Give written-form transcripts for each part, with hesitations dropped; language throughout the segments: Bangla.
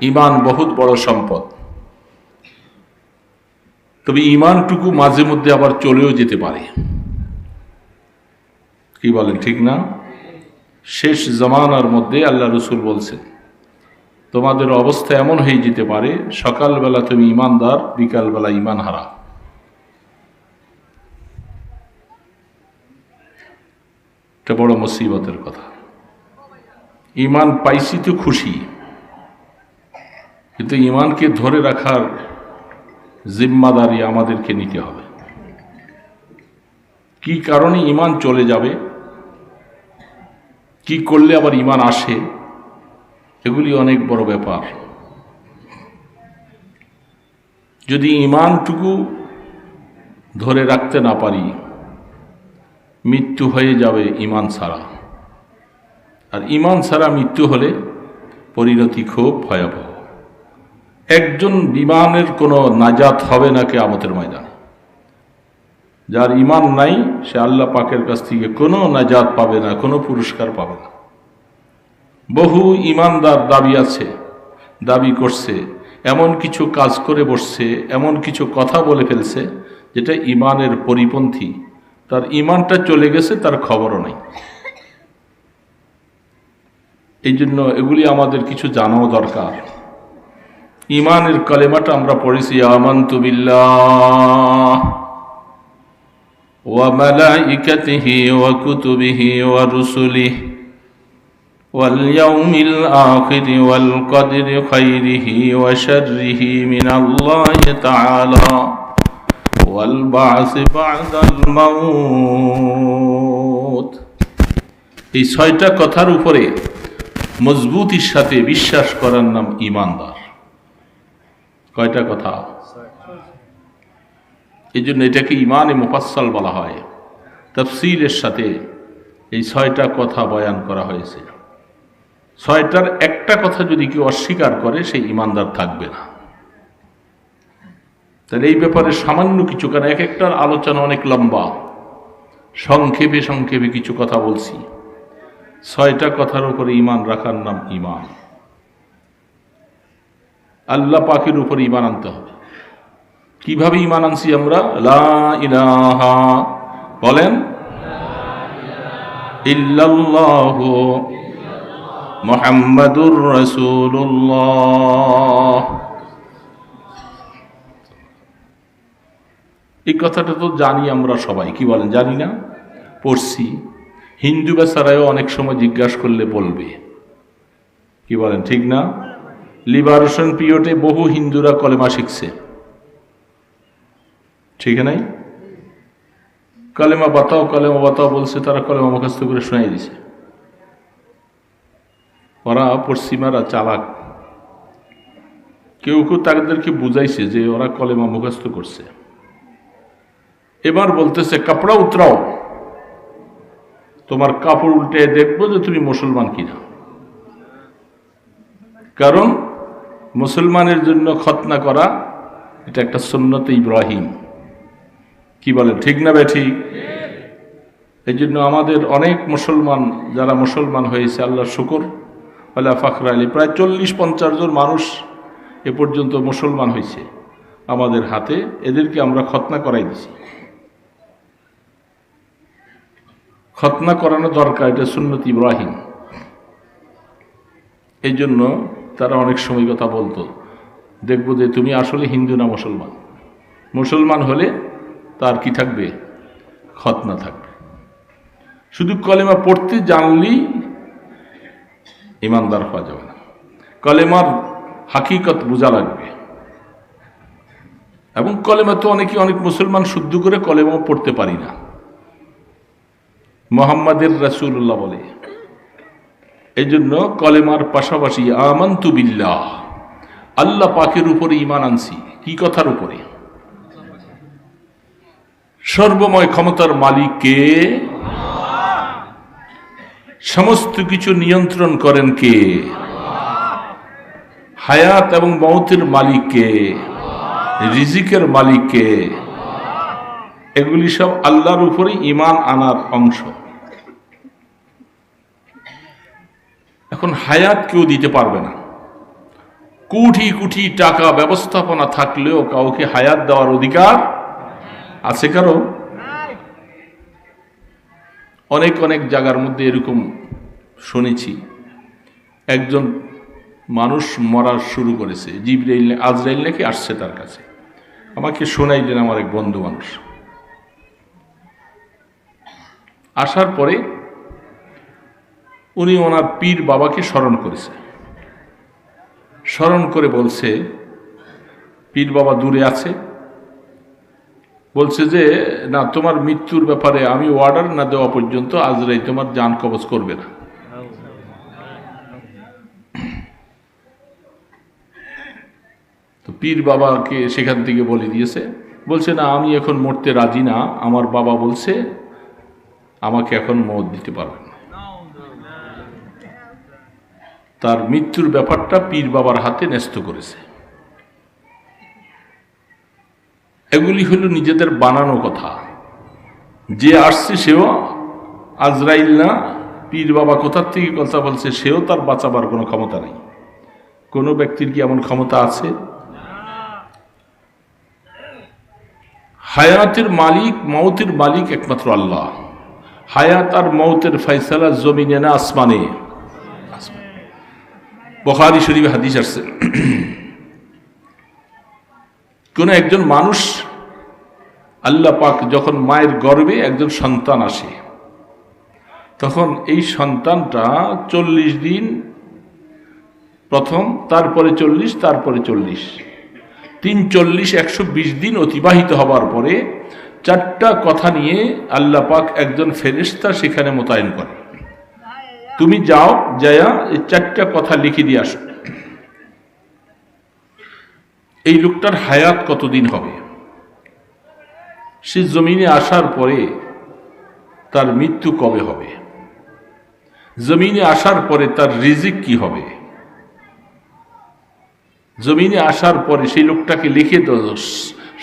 ঈমান বহুত বড় সম্পদ। তবে ঈমানটুকু মাঝে মধ্যে আবার চলেও যেতে পারে। কি বলেন, ঠিক না? শেষ জামানার মধ্যে আল্লাহ রসুল বলছেন, তোমাদের অবস্থা এমন হয়ে যেতে পারে, সকালবেলা তুমি ঈমানদার, বিকালবেলা ঈমান হারা। এটা বড় মুসিবতের কথা। ঈমান পাইছি তো খুশি, কিন্তু ঈমানকে ধরে রাখার জিম্মাদারি আমাদেরকে নিতে হবে। কি কারণে ঈমান চলে যাবে, কি করলে আবার ঈমান আসে, এগুলি অনেক বড় ব্যাপার। যদি ঈমানটুকু ধরে রাখতে না পারি, মৃত্যু হয়ে যাবে ঈমান ছাড়া। আর ঈমান ছাড়া মৃত্যু হলে পরিণতি খুব ভয়াবহ। একজন বিমানের কোনো নাজাত হবে না কিয়ামতের ময়দানে। যার ঈমান নাই সে আল্লাহ পাকের কাছ থেকে কোনো নাজাত পাবে না, কোনো পুরস্কার পাবে না। বহু ঈমানদার দাবি করছে, এমন কিছু কাজ করে বসছে, এমন কিছু কথা বলে ফেলছে যেটা ঈমানের পরিপন্থী। তার ঈমানটা চলে গেছে, তার খবরও নাই। এই জন্য এগুলি আমাদের কিছু জানাও দরকার। ঈমানের কালেমাটা আমরা পড়েছি, আমানতু বিল্লাহ ওয়া মালাইকাতিহি ওয়া কুতুবিহি ওয়া রুসুলিহি ওয়াল ইয়াউমিল আখির ওয়াল কদরি খাইরিহি ওয়া শাররিহি মিনাল্লাহি তাআলা ওয়াল বা'সি বা'দাল মাউত। এই ছয়টা কথার উপরে মজবুতির সাথে বিশ্বাস করার নাম ঈমানদার। কয়টা কথা? এই জন্য এটাকে ঈমানে মুফাসসাল বলা হয়। তাফসীরের সাথে এই ছয়টা কথা বয়ান করা হয়েছে। ছয়টার একটা কথা যদি কেউ অস্বীকার করে, সেই ঈমানদার থাকবে না। তাহলে এই ব্যাপারে সামান্য কিছু, কারণ এক একটার আলোচনা অনেক লম্বা, সংক্ষেপে সংক্ষেপে কিছু কথা বলছি। ছয়টা কথার উপরে ঈমান রাখার নাম ঈমান। আল্লাহ পাকের উপর ঈমান আনতে হবে। কিভাবে ঈমান আনছি আমরা? লা ইলাহা, বলেন, ইল্লাল্লাহু মুহাম্মাদুর রাসূলুল্লাহ। এই কথাটা তো জানি আমরা সবাই, কি বলেন, জানি না? পড়ছি। হিন্দু বেচারাও অনেক সময় জিজ্ঞাসা করলে বলবে, কি বলেন, ঠিক না? লিবারেশন পিরিয়ডে বহু হিন্দুরা কলেমা শিখছে, ঠিক নাই? কলেমা বাতাও বলছে, তারা কলেমা মুখস্থ করে শোনাই দিছে। ওরা পশ্চিমারা চালাক, কেউ কেউ তাদেরকে বুঝাইছে যে ওরা কলেমা মুখস্থ করছে। এবার বলতেছে, কাপড়া উতরাও, তোমার কাপড় উল্টে দেখবো যে তুমি মুসলমান কিনা। কারণ মুসলমানের জন্য খতনা করা এটা একটা সুন্নতে ইব্রাহিম। কি বলে, ঠিক না বেঠিক? এই জন্য আমাদের অনেক মুসলমান, যারা মুসলমান হয়েছে, আল্লাহর শুকর, আল্লাহ ফাখর আলী, প্রায় 40-50 জন মানুষ এ পর্যন্ত মুসলমান হয়েছে আমাদের হাতে। এদেরকে আমরা খতনা করাই দিছি। খতনা করানো দরকার, এটা সুন্নত ইব্রাহিম। এই জন্য তারা অনেক সময় কথা বলতো, দেখবো যে তুমি আসলে হিন্দু না মুসলমান। মুসলমান হলে তার কি থাকবে? খতনা থাকবে। শুধু কলেমা পড়তে জানলেই ঈমানদার হওয়া যাবে না, কলেমার হাকিকত বোঝা লাগবে। এবং কলেমা তো অনেক মুসলমান শুদ্ধ করে কলেমা পড়তে পারি না। মুহাম্মাদের রাসূলুল্লাহ বলে, এই জন্য কলেমার পাশাপাশি আমানতু বিল্লাহ, আল্লাহ পাকের উপরে ঈমান আনছি। কি কথার উপরে? সর্বময় ক্ষমতার মালিক কে? সমস্ত কিছু নিয়ন্ত্রণ করেন কে? হায়াত এবং মওতের মালিক কে? রিজিকের মালিক কে? এগুলি সব আল্লাহর উপরে ঈমান আনার অংশ। এখন হায়াত কেউ দিতে পারবে না, কোটি কোটি টাকা ব্যবস্থাপনা থাকলেও কাউকে হায়াত দেওয়ার অধিকার আছে কারো? অনেক অনেক জায়গার মধ্যে এরকম শুনেছি, একজন মানুষ মরা শুরু করেছে, জিবরাইল আজরাইল নাকি আসছে তার কাছে। আমাকে শোনাইলেন আমার এক বন্ধু মানুষ। আসার পরে উনি ওনার পীর বাবাকে স্মরণ করেছে, স্মরণ করে বলছে, পীর বাবা দূরে আছে, বলছে যে না, তোমার মৃত্যুর ব্যাপারে আমি অর্ডার না দেওয়া পর্যন্ত আজরাইল তোমার জান কবজ করবে না। তো পীর বাবাকে সেখান থেকে বলে দিয়েছে, বলছে না, আমি এখন মরতে রাজি না, আমার বাবা বলছে আমাকে এখন মওত দিতে পারবে না। তার মৃত্যুর ব্যাপারটা পীর বাবার হাতে ন্যস্ত করেছে। এগুলি হলো নিজেদের বানানো কথা। যে আসছে সেও আজরাইল না, পীর বাবা কোথার থেকে কথা বলছে সেও তার বাঁচাবার কোনো ক্ষমতা নেই। কোনো ব্যক্তির কি এমন ক্ষমতা আছে? হায়াতের মালিক, মওতের মালিক একমাত্র আল্লাহ। হায়াত আর মওতের ফয়সালা জমিনে না আসমানে। বুখারী শরীফে হাদিস আসছে, কোন একজন মানুষ, আল্লাহ পাক যখন মায়ের গর্ভে একজন সন্তান আসে, তখন এই সন্তানটা 40 দিন প্রথম, তারপরে 40, তারপরে 40, 340, 120 দিন অতিবাহিত হবার পরে 4টা কথা নিয়ে আল্লাহ পাক একজন ফেরেশতা সেখানে মোতায়েন করে, তুমি যাও, যায়া এই 4টা কথা লিখে দিয়ে আসো। এই লোকটার হায়াত কতদিন হবে, সে জমিনে আসার পরে তার মৃত্যু কবে হবে, জমিনে আসার পরে তার রিজিক কি হবে, জমিনে আসার পরে সেই লোকটাকে লিখে দাও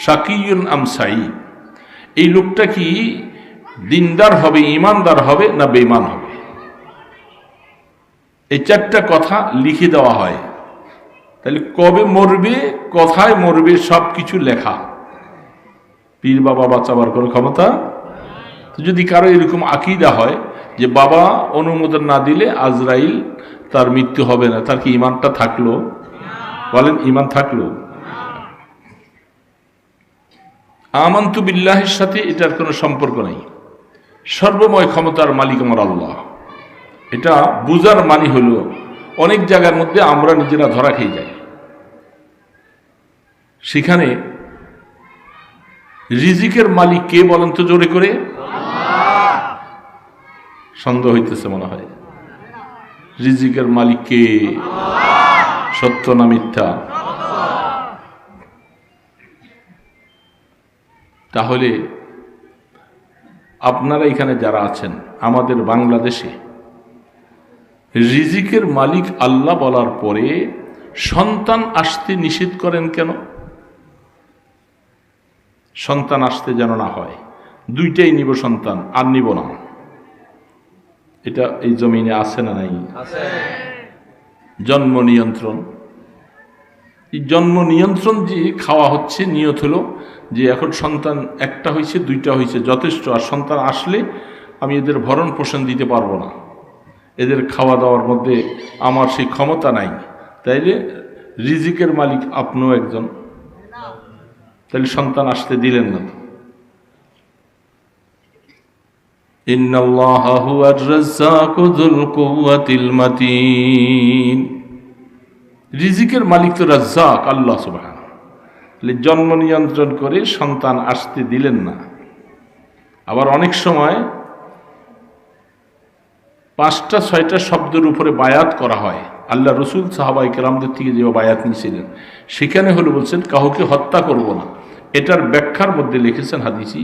শাকিয়ুন আম সাঈদ, এই লোকটা কি দিনদার হবে, ইমানদার হবে না বেঈমান হবে। এই 4টা কথা লিখে দেওয়া হয়। তাহলে কবে মরবে, কোথায় মরবে, সব কিছু লেখা। পীর বাবা বাঁচাবার কোনো ক্ষমতা? তো যদি কারো এরকম আকীদা হয় যে বাবা অনুমোদন না দিলে আজরাইল তার মৃত্যু হবে না, তার কি ইমানটা থাকলো? বলেন, ইমান থাকলো? আমানতু বিল্লাহির সাথে এটার কোনো সম্পর্ক নেই। সর্বময় ক্ষমতার মালিক আমার আল্লাহ, এটা বুঝার মানে হলো অনেক জায়গার মধ্যে আমরা নিজেরা ধরা খেয়ে যাই। সেখানে রিজিকের মালিক কে বলেন তো জোরে করে? সন্দেহ হইতেছে মনে হয়। রিজিকের মালিক কে? সত্য না মিথ্যা? তাহলে আপনারা এখানে যারা আছেন, আমাদের বাংলাদেশে রিজিকের মালিক আল্লাহ বলার পরে সন্তান আসতে নিষেধ করেন কেন? সন্তান আসতে যেন না হয়, 2টাই নিব সন্তান, আর নিব না, এটা এই জমিনে আছে না নাই? জন্ম নিয়ন্ত্রণ, এই জন্ম নিয়ন্ত্রণ যে খাওয়া হচ্ছে, নিয়ত হলো যে এখন সন্তান একটা হয়েছে, 2টা হয়েছে, যথেষ্ট, আর সন্তান আসলে আমি এদের ভরণ পোষণ দিতে পারবো না, এদের খাওয়া দাওয়ার মধ্যে আমার সেই ক্ষমতা নাই, তাইলে রিজিকের মালিক আপনিও একজন, তাহলে সন্তান আসতে দিলেন না। ইন্নাল্লাহা হুয়ার রাজ্জাকু যুল কুওয়াতিল মাতিন, রিজিকের মালিক তো রাজ্জাক আল্লাহ সুবহানাহু। তাহলে জন্ম নিয়ন্ত্রণ করে সন্তান আসতে দিলেন না। আবার অনেক সময় 5টা 6টা শব্দের উপরে বায়াত করা হয়। আল্লাহ রসুল সাহাবায়ে কেরামদের থেকে যে বায়াত নিয়েছিলেন, সেখানে হলো বলছেন কাউকে হত্যা করব না। এটার ব্যাখ্যার মধ্যে লিখেছেন হাদিসি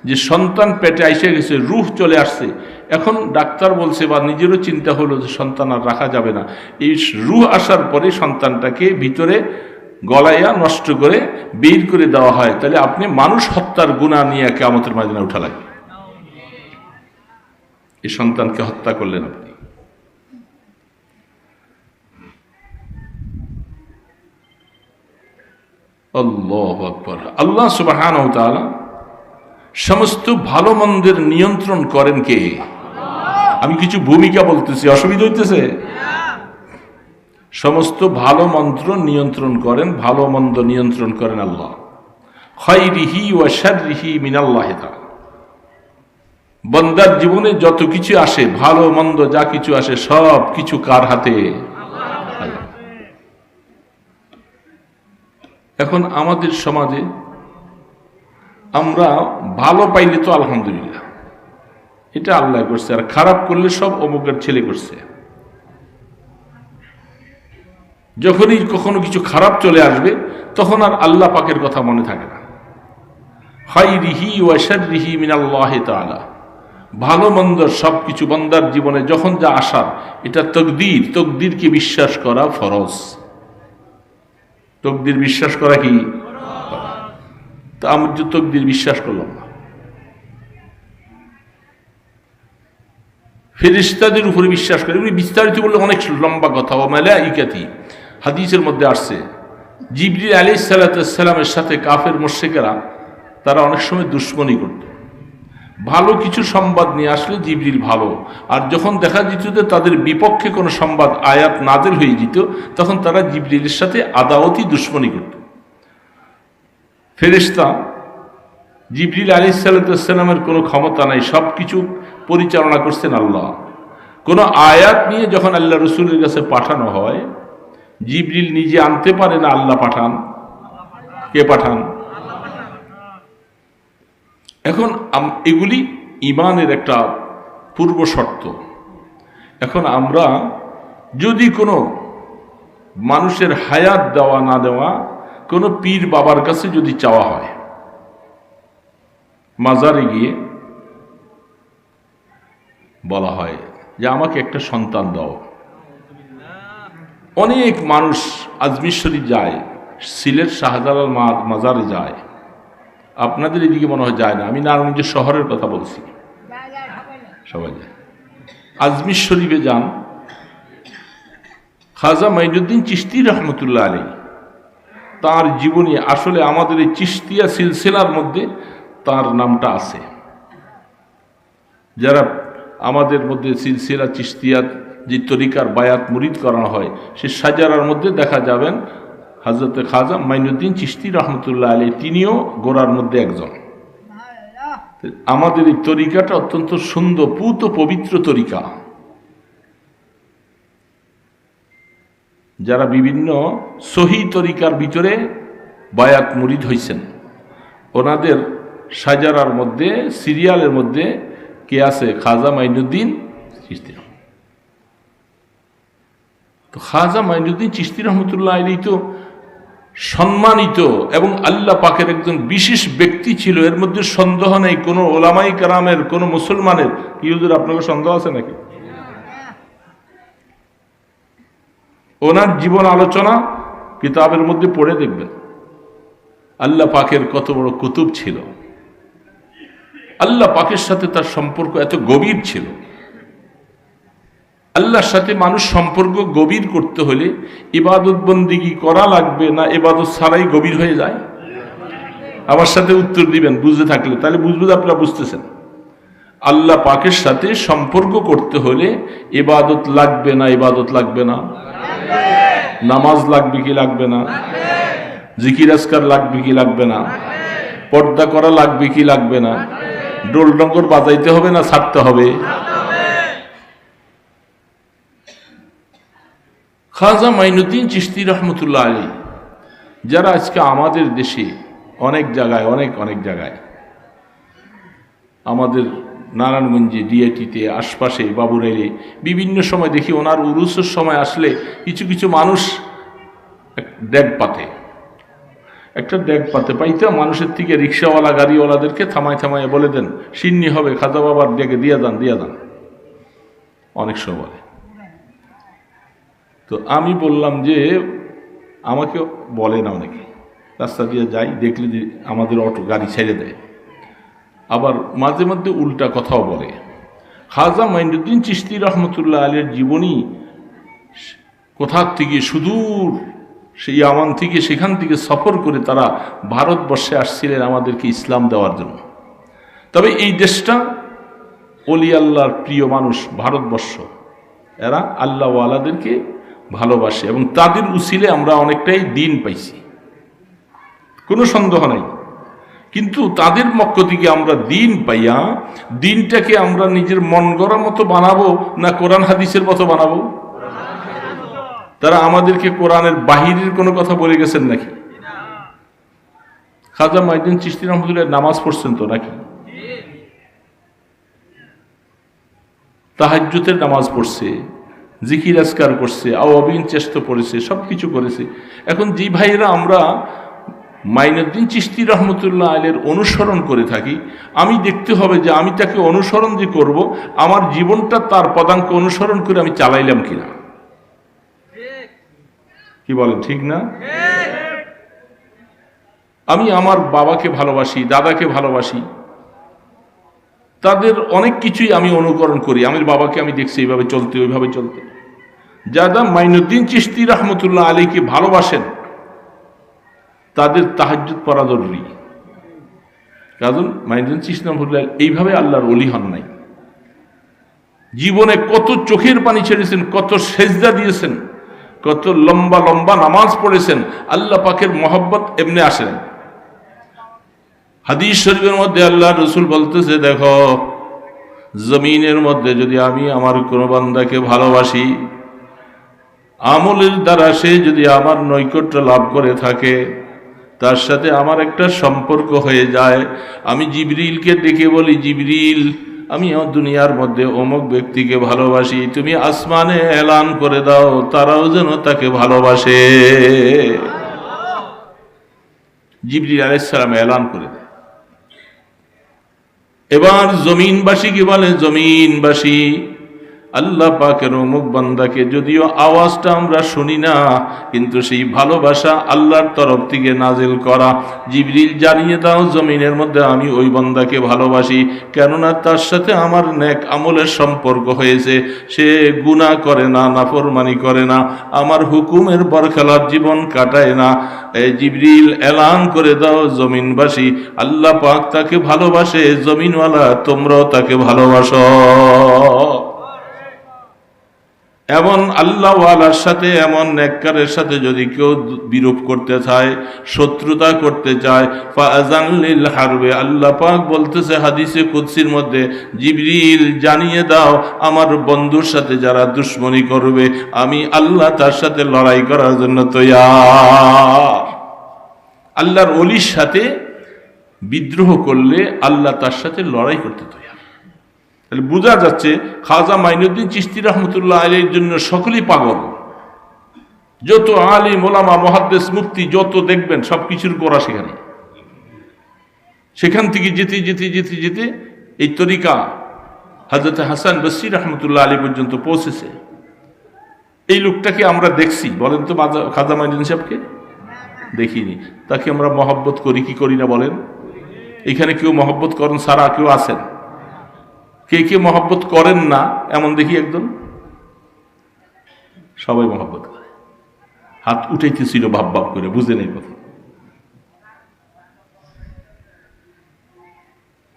যে সন্তান পেটে এসে গেছে, রূহ চলে আসছে, এখন ডাক্তার বলছে বা নিজেরও চিন্তা হলো যে সন্তান আর রাখা যাবে না, এই রূহ আসার পরে সন্তানটাকে ভিতরে গলাইয়া নষ্ট করে বের করে দেওয়া হয়। তাহলে আপনি মানুষ হত্যার গুনাহ নিয়ে কিয়ামতের ময়দানে উঠা লাগবে। এই সন্তানকে হত্যা করলেন আপনি। আল্লাহু আকবার। আল্লাহ সুবহানাহু ওয়া তাআলা সমস্ত ভালো মন্দের নিয়ন্ত্রণ করেন কে? আমি কিছু ভূমিকা বলতেছি, অসুবিধা হইতেছে? সমস্ত ভালো মন্ত্র নিয়ন্ত্রণ করেন, ভালো মন্দ নিয়ন্ত্রণ করেন আল্লাহ। খায়রিহি ওয়া শাররিহি মিনাল্লাহি তাআলা। বান্দার জীবনে যত কিছু আসে, ভালো মন্দ যা কিছু আসে, সব কিছু কার হাতে? আল্লাহ। এখন আমাদের সমাজে আমরা ভালো পাইলে তো আলহামদুলিল্লাহ, এটা আল্লাহ করছে, আর খারাপ করলে সব অমুকের ছেলে করছে। যখনই কখনো কিছু খারাপ চলে আসবে তখন আর আল্লাহ পাকের কথা মনে থাকে না। খায়রিহি ওয়া শাররিহি মিনাল্লাহি তাআলা। ভালো মন্দ সব কিছু বান্দার জীবনে যখন যা আসার, এটা তকদির। তকদিরকে বিশ্বাস করা ফরজ। তকদির বিশ্বাস করা কি? তা আমি যে তকদির বিশ্বাস করলাম না, ফেরেশতাদের উপরে বিশ্বাস করে, এগুলি বিস্তারিত বললে অনেক লম্বা কথা। ও মালাইকাতি, হাদিসের মধ্যে আসছে, জিবরিল আলাইহিস সালামের সাথে কাফের মুশরিকেরা তারা অনেক সময় দুশমনি করত। ভালো কিছু সংবাদ নিয়ে আসলে জিবরিল ভালো, আর যখন দেখা যেত যে তাদের বিপক্ষে কোনো সংবাদ আয়াত নাযিল হয়ে যেত, তখন তারা জিবরিলের সাথে আদাওয়াতি দুশমনি করত। ফেরেশতা জিবরিল আলাইহিস সালামের কোনো ক্ষমতা নাই, সব কিছু পরিচালনা করছেন আল্লাহ। কোনো আয়াত নিয়ে যখন আল্লাহ রসুলের কাছে পাঠানো হয়, জিবরিল নিজে আনতে পারে না, আল্লাহ পাঠান। কে পাঠান? এখন এগুলি ঈমানের একটা পূর্ব শর্ত। এখন আমরা যদি কোনো মানুষের হায়াত দেওয়া না দেওয়া, কোনো পীর বাবার কাছে যদি চাওয়া হয়, মাজারে গিয়ে বলা হয় যে আমাকে একটা সন্তান দাও। অনেক মানুষ আজমির শরীফ যায়, সিলেট শাহজালাল মাজারে যায়, আপনাদের এদিকে মনে হয় যায় না, আমি নারায়ণগঞ্জ শহরের কথা বলছি, সবাই যায়। আজমির শরীফে যান, খাজা মাইনুদ্দিন চিশতি রহমতুল্লাহ আলাইহি, তার জীবনী আসলে আমাদের এই চিশতিয়া সিলসিলার মধ্যে তার নামটা আছে। যারা আমাদের মধ্যে সিলসিলা চিশতিয়া যে তরিকার বায়াত মুরিদ করানো হয়, সে সাজারার মধ্যে দেখা যাবেন হযরতে খাজা মাইনুদ্দিন চিশতি রহমতুল্লাহ আলাইহি, তিনিও গোড়ার মধ্যে একজন। আমাদের এই তরিকাটা অত্যন্ত সুন্দর, পূত পবিত্র তরিকা। যারা বিভিন্ন সহি তরিকার ভিতরে বায়াত মুরিদ হয়েছেন, ওনাদের সাজারার মধ্যে, সিরিয়ালের মধ্যে কে আছে? খাজা মাইনুদ্দিন চিশতি। তো খাজা মাইনুদ্দিন চিশতি রহমতুল্লাহ আলাইহি তো সম্মানিত এবং আল্লাহ পাকের একজন বিশেষ ব্যক্তি ছিল, এর মধ্যে সন্দেহ নেই। কোনো ওলামাই কেরামের, কোনো মুসলমানের কি হুজুর আপনাদের সন্দেহ আছে নাকি? ওনার জীবন আলোচনা কিতাবের মধ্যে পড়ে দেখবেন। আল্লাহ পাকের কত বড় কুতুব ছিল, আল্লাহ পাকের সাথে তার সম্পর্ক এত গভীর ছিল। আল্লাহর সাথে মানুষ সম্পর্ক গভীর করতে হলে ইবাদত বন্দিগি করা লাগবে না, ইবাদত ছাড়াই গভীর হয়ে যায়? আমার সাথে উত্তর দিবেন বুঝতে থাকলে, তাহলে বুঝবেন আপনারা বুঝতেছেন। আল্লাহ পাকের সাথে সম্পর্ক করতে হলে ইবাদত লাগবে না? ইবাদত লাগবে না? নামাজ লাগবে কি লাগবে না? জিকির আজকার লাগবে কি লাগবে না? পর্দা করা লাগবে কি লাগবে না? ডোল ডঙ্গর বাজাইতে হবে না ছাড়তে হবে? খাজা মাইনুদ্দিন চিশতি রহমতুল্লাহ আলাইহি, যারা আজকে আমাদের দেশে অনেক জায়গায়, অনেক জায়গায়, আমাদের নারায়ণগঞ্জে, ডিআইটিতে, আশপাশে, বাবুরাইলে বিভিন্ন সময় দেখি ওনার উরুসের সময় আসলে কিছু কিছু মানুষ ড্যাগ পাতে, একটা ড্যাগ পাতে পাইতে মানুষের থেকে রিক্সাওয়ালা, গাড়িওয়ালাদেরকে থামায় বলে দেন সিন্নি হবে, খাজা বাবার ডেকে দিয়ে যান। অনেক সময় বলে। তো আমি বললাম যে আমাকে বলে না, অনেকে রাস্তা দিয়ে যাই দেখলে যে আমাদের অটো গাড়ি ছেড়ে দেয়, আবার মাঝে মধ্যে উল্টা কথাও বলে। খাজা মাইনুদ্দিন চিশতি রহমতুল্লাহ আলাইহির জীবনী কোথার থেকে সুদূর সেই ইয়ামান থেকে সেখান থেকে সফর করে তারা ভারতবর্ষে আসছিলেন আমাদেরকে ইসলাম দেওয়ার জন্য। তবে এই দেশটা অলি আল্লাহর প্রিয় মানুষ, ভারতবর্ষ, এরা আল্লাহওয়ালাদেরকে ভালোবাসে এবং তাদের উসিলে আমরা অনেকটাই দিন পাইছি, কোনো সন্দেহ নাই। কিন্তু তাদের পক্ষ থেকে আমরা দিন পাইয়া দিনটাকে আমরা নিজের মন গড়া মতো বানাবো না কোরআন হাদিসের মতো বানাবো? তারা আমাদেরকে কোরআনের বাহিরের কোনো কথা বলে গেছেন নাকি? খাজা মাইনুদ্দিন চিশতি রহমতুল্লাহ নামাজ পড়ছেন তো নাকি? তাহাজ্জুদের নামাজ পড়ছে, জিকির আজকার করছে, আওয়াবিন চেষ্টা পড়েছে, সবকিছু করেছে। এখন যে ভাইয়েরা আমরা মাইনুদ্দিন চিশতি রহমতুল্লাহ আলের অনুসরণ করে থাকি, আমি দেখতে হবে যে আমি তাকে অনুসরণ যে করব, আমার জীবনটা তার পদাঙ্ক অনুসরণ করে আমি চালাইলাম কিনা। কি বলেন, ঠিক না? আমি আমার বাবাকে ভালোবাসি, দাদাকে ভালোবাসি, তাদের অনেক কিছুই আমি অনুকরণ করি। আমার বাবাকে আমি দেখছি এইভাবে চলতে, ওইভাবে চলতে। যারা মাইনুদ্দিন চিশতি রহমতুল্লাহ আলীকে ভালোবাসেন তাদের তাহাজ্জুদ পড়া জরুরি। কারণ মাইনুদ্দিন চিশতি রহমতুল্লাহ এইভাবে আল্লাহর ওলি হন নাই। জীবনে কত চোখের পানি ছেড়েছেন, কত সেজদা দিয়েছেন, কত লম্বা লম্বা নামাজ পড়েছেন। আল্লাহ পাকের মহব্বত এমনি আসেন। হাদিস শরীফের মধ্যে আল্লাহ রসুল বলতেছে, দেখো জমিনের মধ্যে যদি আমি আমার কোনো বান্দাকে ভালোবাসি, আমলের দ্বারা সে যদি আমার নৈকট্য লাভ করে থাকে, তার সাথে আমার একটা সম্পর্ক হয়ে যায়, আমি জিবরিলকে ডেকে বলি, জিবরিল আমি দুনিয়ার মধ্যে অমুক ব্যক্তিকে ভালোবাসি, তুমি আসমানে এলান করে দাও তারাও যেন তাকে ভালোবাসে। জিবরিল আলাইহিস সালাম এলান করে দেয়। এবার জমিনবাসী কি বলে, জমিনবাসী আল্লাহ পাকের অমুক বান্দাকে, যদিও আওয়াজটা আমরা শুনি না, কিন্তু সেই ভালোবাসা আল্লাহর তরফ থেকে নাজিল করা। জিবরিল জানিয়ে দাও জমিনের মধ্যে আমি ওই বান্দাকে ভালোবাসি, কেননা তার সাথে আমার নেক আমলের সম্পর্ক হয়েছে, সে গুনাহ করে না, নাফরমানি করে না, আমার হুকুমের বরখেলাফ জীবন কাটায় না। এই জিবরিল এলান করে দাও জমিনবাসী আল্লাহ পাক তাকে ভালোবাসে, জমিনওয়ালা তোমরাও তাকে ভালোবাসো। এমন আল্লাহওয়ালার সাথে, এমন নেককারের সাথে যদি কেউ বিরূপ করতে চায়, শত্রুতা করতে চায়, ফাআযান লিল হারবে, আল্লাহ পাক বলতেছে হাদিসে কুদসির মধ্যে, জিবরিল জানিয়ে দাও আমার বন্ধুর সাথে যারা দুশমনী করবে, আমি আল্লাহ তার সাথে লড়াই করার জন্য তৈয়ার। আল্লাহর ওলির সাথে বিদ্রোহ করলে আল্লাহ তার সাথে লড়াই করতে তৈয়ার। তাহলে বোঝা যাচ্ছে খাজা মাইনুদ্দিন চিশতি রহমতুল্লাহ আলাইহির জন্য সকলেই পাগল। যত আলিম ওলামা মুহাদ্দিস মুফতি যত দেখবেন সবকিছুর গোড়া সেখানে। সেখান থেকে যেতে যেতে যেতে যেতে এই তরিকা হযরত হাসান বসরি রহমতুল্লাহ আলাইহি পর্যন্ত পৌঁছেছে। এই লোকটাকে আমরা দেখছি, বলেন তো খাজা মাইনুদ্দিন সাহেবকে দেখিনি, তাকে আমরা মহব্বত করি কি করি না বলেন? এখানে কেউ মহব্বত করেন সারা কেউ আছেন? কে কে মহব্বত করেন না এমন দেখি একজন? সবাই মহব্বত করে, হাত উঠাইতেছিল ভাব ভাব করে, বুঝে নেই কথা।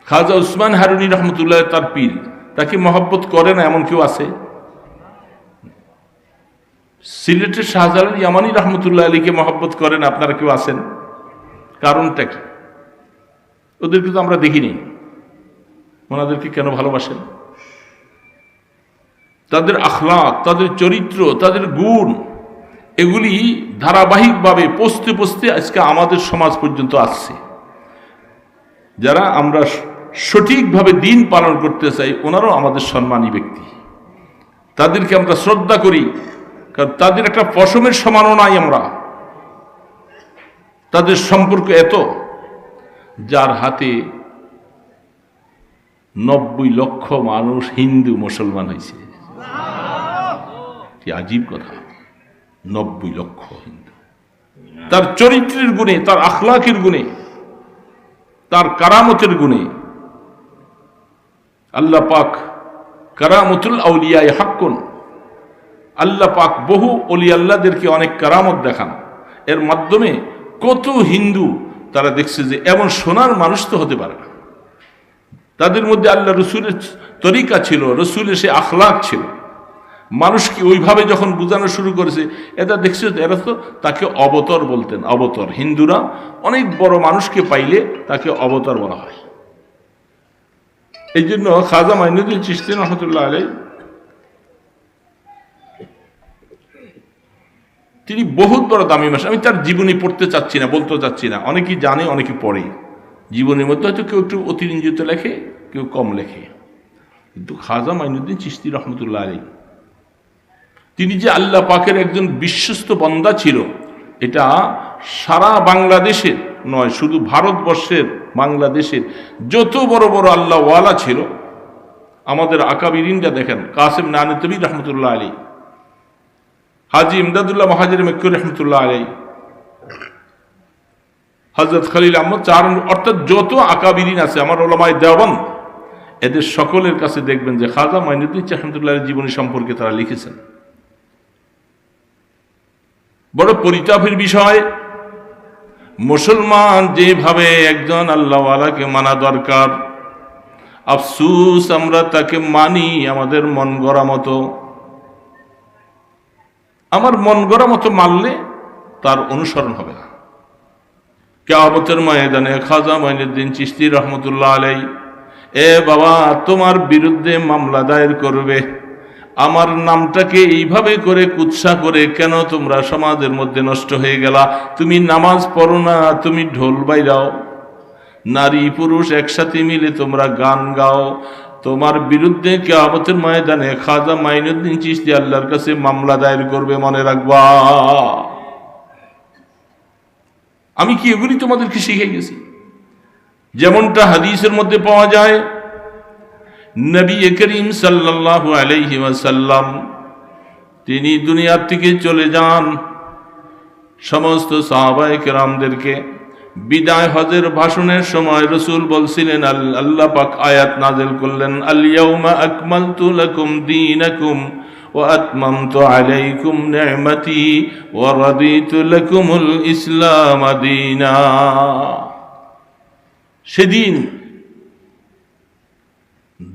খাজা উসমান হারুনি রহমতুল্লাহ তার পীর, তাকে মহব্বত করে না এমন কেউ আছে? সিলেটের শাহজালাল ইয়ামানি রহমতুল্লাহ আলীকে মহব্বত করেন আপনারা কেউ আছেন? কারণটা কি? ওদেরকে তো আমরা দেখিনি, ওনাদেরকে কেন ভালোবাসেন? তাদের আখলাক, তাদের চরিত্র, তাদের গুণ, এগুলি ধারাবাহিকভাবে পৌঁছতে পৌঁছতে আজকে আমাদের সমাজ পর্যন্ত আসছে। যারা আমরা সঠিকভাবে দিন পালন করতে চাই ওনারাও আমাদের সম্মানী ব্যক্তি, তাদেরকে আমরা শ্রদ্ধা করি, কারণ তাদের একটা পশমের সমানও নাই আমরা। তাদের সম্পর্ক এত, যার হাতে 90 লক্ষ মানুষ হিন্দু মুসলমান হয়েছে। কি আজীব কথা, 90 লক্ষ হিন্দু। তার চরিত্রের গুণে, তার আখলাকের গুণে, তার কারামতের গুণে। আল্লাহ পাক কারামতুল আউলিয়া হাক্কুন, আল্লাহ পাক বহু ওলি আল্লাহদেরকে অনেক কারামত দেখান। এর মাধ্যমে কত হিন্দু তারা দেখছে যে এমন সোনার মানুষ তো হতে পারে না। তাদের মধ্যে আল্লাহ রসুলের তরিকা ছিল, রসুলের সে আখলাক ছিল। মানুষকে ওইভাবে যখন বোঝানো শুরু করেছে, এটা দেখছে এরা তো তাকে অবতর বলতেন। অবতর, হিন্দুরা অনেক বড় মানুষকে পাইলে তাকে অবতর বলা হয়। এই জন্য খাজা মাইনুদ্দিন চিশতি রহমতুল্লাহ আলাইহি তিনি বহুত বড় দামি মানুষ। আমি তার জীবনী পড়তে চাচ্ছি না, বলতে চাচ্ছি না। অনেকেই জানে, অনেকে পড়ে। জীবনের মধ্যে হয়তো কেউ একটু অতিরঞ্জিত লেখে, কেউ কম লেখে, কিন্তু খাজা মাইনুদ্দিন চিশতি রহমতুল্লাহ আলাইহি তিনি যে আল্লাহ পাকের একজন বিশ্বস্ত বান্দা ছিল, এটা সারা বাংলাদেশের নয়, শুধু ভারতবর্ষের, বাংলাদেশের যত বড় বড় আল্লাহ ওয়ালা ছিল, আমাদের আকাবিরিনরা দেখেন, কাসেম নানতবী রহমতুল্লাহ আলাইহি, হাজি ইমদাদুল্লাহ মহাজির মক্কি রহমতুল্লাহ আলাইহি, হযরত খলিল আহমদ চার, অর্থাৎ যত আকাবিরিন আছে আমার ওলামায়ে দেওবন্দ, এদের সকলের কাছে দেখবেন যে খাজা মাইনুদ্দিন রহমতুল্লাহর জীবনী সম্পর্কে তারা লিখেছেন। বড় পরিতাপের বিষয়, মুসলমান যেভাবে একজন আল্লাহওয়ালাকে মানা দরকার, আফসুস আমরা তাকে মানি আমাদের মন গড়া মতো। আমার মন গড়া মতো মানলে তার অনুসরণ হবে না। কিয়ামতের ময়দানে খাজা মাইনুদ্দিন চিশতি রহমতুল্লাহ আলাইহি, এ বাবা, তোমার বিরুদ্ধে মামলা দায়ের করবে, আমার নামটাকে এইভাবে করে কুৎসা করে কেন তোমরা সমাজের মধ্যে নষ্ট হয়ে গেলা? তুমি নামাজ পড়ো না, তুমি ঢোল বাইরাও, নারী পুরুষ একসাথে মিলে তোমরা গান গাও, তোমার বিরুদ্ধে কিয়ামতের ময়দানে খাজা মাইনুদ্দিন চিশতি আল্লাহর কাছে মামলা দায়ের করবে, মনে রাখবা। আমি কি এগুলি তোমাদেরকে শিখে গেছি? যেমনটা হাদিসের মধ্যে পাওয়া যায়, নবী করিম সাল্লাল্লাহু আলাইহি ওয়াসাল্লাম তিনি দুনিয়ার থেকে চলে যান। সমস্ত সাহাবায়ে কেরামদেরকে বিদায় হজের ভাষণের সময় রাসূল বলছিলেন, আল্লাহ পাক আয়াত নাযিল করলেন, আল ইয়াউমা আকমালতু লাকুম দীনাকুম ওয়া আতমামতু আলাইকুম নি'মাতি ওয়া রাদিতু লাকুমুল ইসলাম দীনা। সেদিন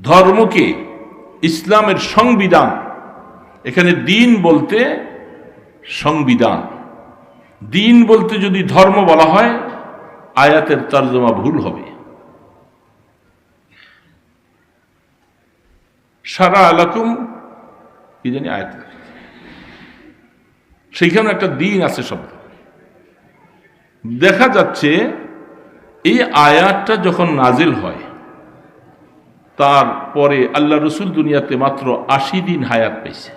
ধর্মকে, ইসলামের সংবিধান, এখানে দিন বলতে সংবিধান, দিন বলতে যদি ধর্ম বলা হয় আয়াতের তর্জমা ভুল হবে। সারা আলাকুম কি জানি আয়াত, সেইখানে একটা দিন আছে শব্দ। দেখা যাচ্ছে এই আয়াতটা যখন নাজিল হয়, তারপরে আল্লাহ রসুল দুনিয়াতে মাত্র 80 দিন হায়াত পেয়েছে।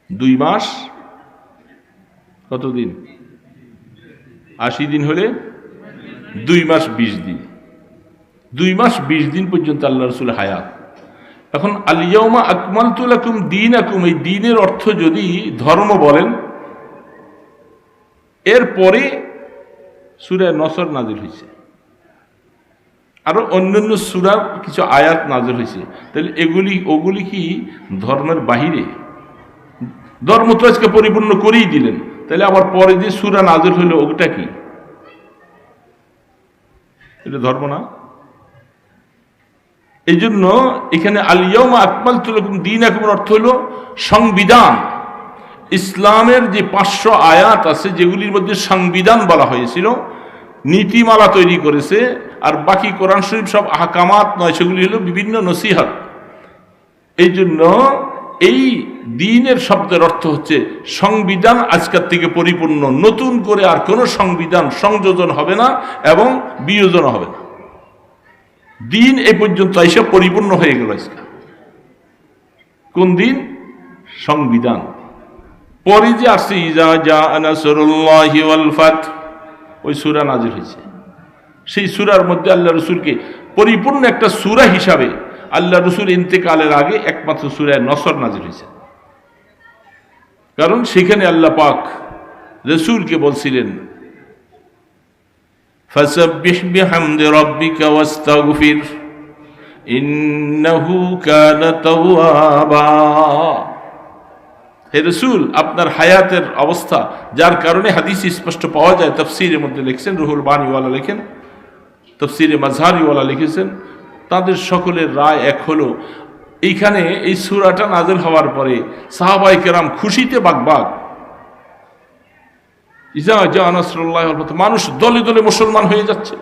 2 মাস, কতদিন? 80 দিন হলে 2 মাস 20 দিন, 2 মাস 20 দিন পর্যন্ত আল্লাহ রসুল হায়াত। এখন আল ইয়াউমা আকমালতু লাকুম দীনাকুম, এই দ্বীনের অর্থ যদি ধর্ম বলেন, এরপরে সূরা নসর নাজিল হয়েছে, আরো অন্যান্য সূরার কিছু আয়াত নাজিল হয়েছে। তাহলে ওগুলি কি ধর্মের বাহিরে? ধর্ম তো আজকে পরিপূর্ণ করেই দিলেন, তাহলে আবার পরে যে সূরা নাজিল হইল ওটা কি? এটা ধর্ম না। এই জন্য এখানে আল ইয়াউমা আকমালতু লাকুম দীনাকুম অর্থ হলো সংবিধান। ইসলামের যে 500 আয়াত আছে, যেগুলির মধ্যে সংবিধান বলা হয়েছিল, নীতিমালা তৈরি করেছে, আর বাকি কোরআন শরীফ সব আহকামাত নয়, সেগুলি হলো বিভিন্ন নসিহত। এই জন্য এই দ্বীনের শব্দের অর্থ হচ্ছে সংবিধান আজকের থেকে পরিপূর্ণ, নতুন করে আর কোনো সংবিধান সংযোজন হবে না এবং বিয়োজন হবে না। দ্বীন এই পর্যন্ত এসে পরিপূর্ণ হয়ে গেল। আজকে কোন দিন? সংবিধান। পরে যে আসছে ইজা জাআ নাসরুল্লাহি ওয়াল ফাত, ওই সূরা নাজিল হয়েছে। সেই সূরার মধ্যে আল্লাহ রসুলকে পরিপূর্ণ একটা সূরা হিসাবে আল্লাহ রসুল ইন্তেকালের আগে একমাত্র সূরা নসর নাজিল হয়েছে। কারণ সেখানে আল্লাহ পাক রসুলকে বলছিলেন, ফাসাব্বিহ বিহামদি রাব্বিকা ওয়াস্তাগফির ইন্নাহু কানা তাওয়াবা। হে রাসূল, আপনার হায়াতের অবস্থা, যার কারণে হাদিস স্পষ্ট পাওয়া যায়, তাফসীরের মধ্যে লিখছেন, রুহুল বানীওয়ালা লেখেন, তাফসীরে মাজহারিওয়ালা লিখেছেন, তাদের সকলের রায় এক হলো, এইখানে এই সূরাটা নাযিল হওয়ার পরে সাহাবায়ে কেরাম খুশিতে বাগবাগ। ইজা জা নাসরুল্লাহ ওয়াল ফাতহ, মানুষ দলে দলে মুসলমান হয়ে যাচ্ছে।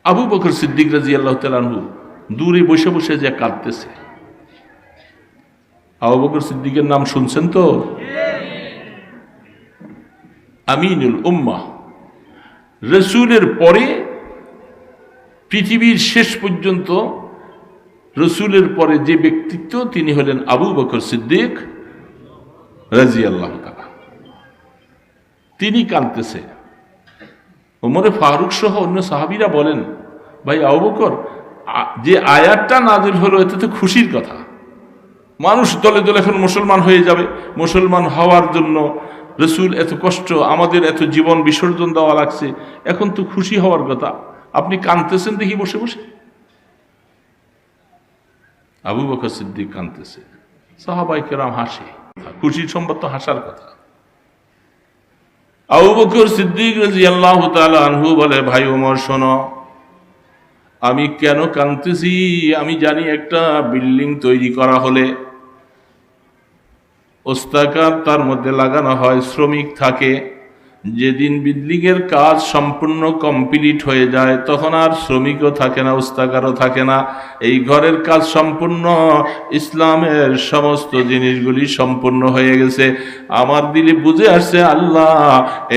আবু বকর সিদ্দিক রাদিয়াল্লাহু তাআলা আনহু দূরে বসে বসে যে কাঁদতেছে। আবু বকর সিদ্দিকের নাম শুনছেন তো? আমিনুল উম্মাহ, রাসূলের পরে পৃথিবীর শেষ পর্যন্ত রাসূলের পরে যে ব্যক্তিত্ব, তিনি হলেন আবু বকর সিদ্দিক রাদিয়াল্লাহু তাআলা। তিনি কাঁদতেছে। ওমরে ফারুক সহ অন্য সাহাবীরা বলেন, ভাই আবু বকর, যে আয়াতটা নাযিল হলো এতে তো খুশির কথা, মানুষ দলে দলে এখন মুসলমান হয়ে যাবে, মুসলমান হওয়ার জন্য রাসূল এত কষ্ট, আমাদের এত জীবন বিসর্জন দেওয়া লাগছে, এখন তো খুশি হওয়ার কথা, আপনি কাঁদতেছেন দেখি বসে বসে। আবু বকর সিদ্দিক কাঁদতেছে, সাহাবায়ে কেরাম হাসে। খুশির সংবাদ তো হাসার কথা। আবু বকর সিদ্দিক রাদিয়াল্লাহু তাআলা আনহু বলে, ভাই ওমর শোনো, আমি কেন কাঁদতেছি? আমি জানি একটা বিল্ডিং তৈরি করা হলে ওস্তাকার তার মধ্যে লাগানো হয়, শ্রমিক থাকে। যেদিন বিল্ডিংয়ের কাজ সম্পূর্ণ কমপ্লিট হয়ে যায়, তখন আর শ্রমিকও থাকে না, ওস্তাকারও থাকে না। এই ঘরের কাজ সম্পূর্ণ, ইসলামের সমস্ত জিনিসগুলি সম্পূর্ণ হয়ে গেছে। আমার দিলে বুঝে আসছে, আল্লাহ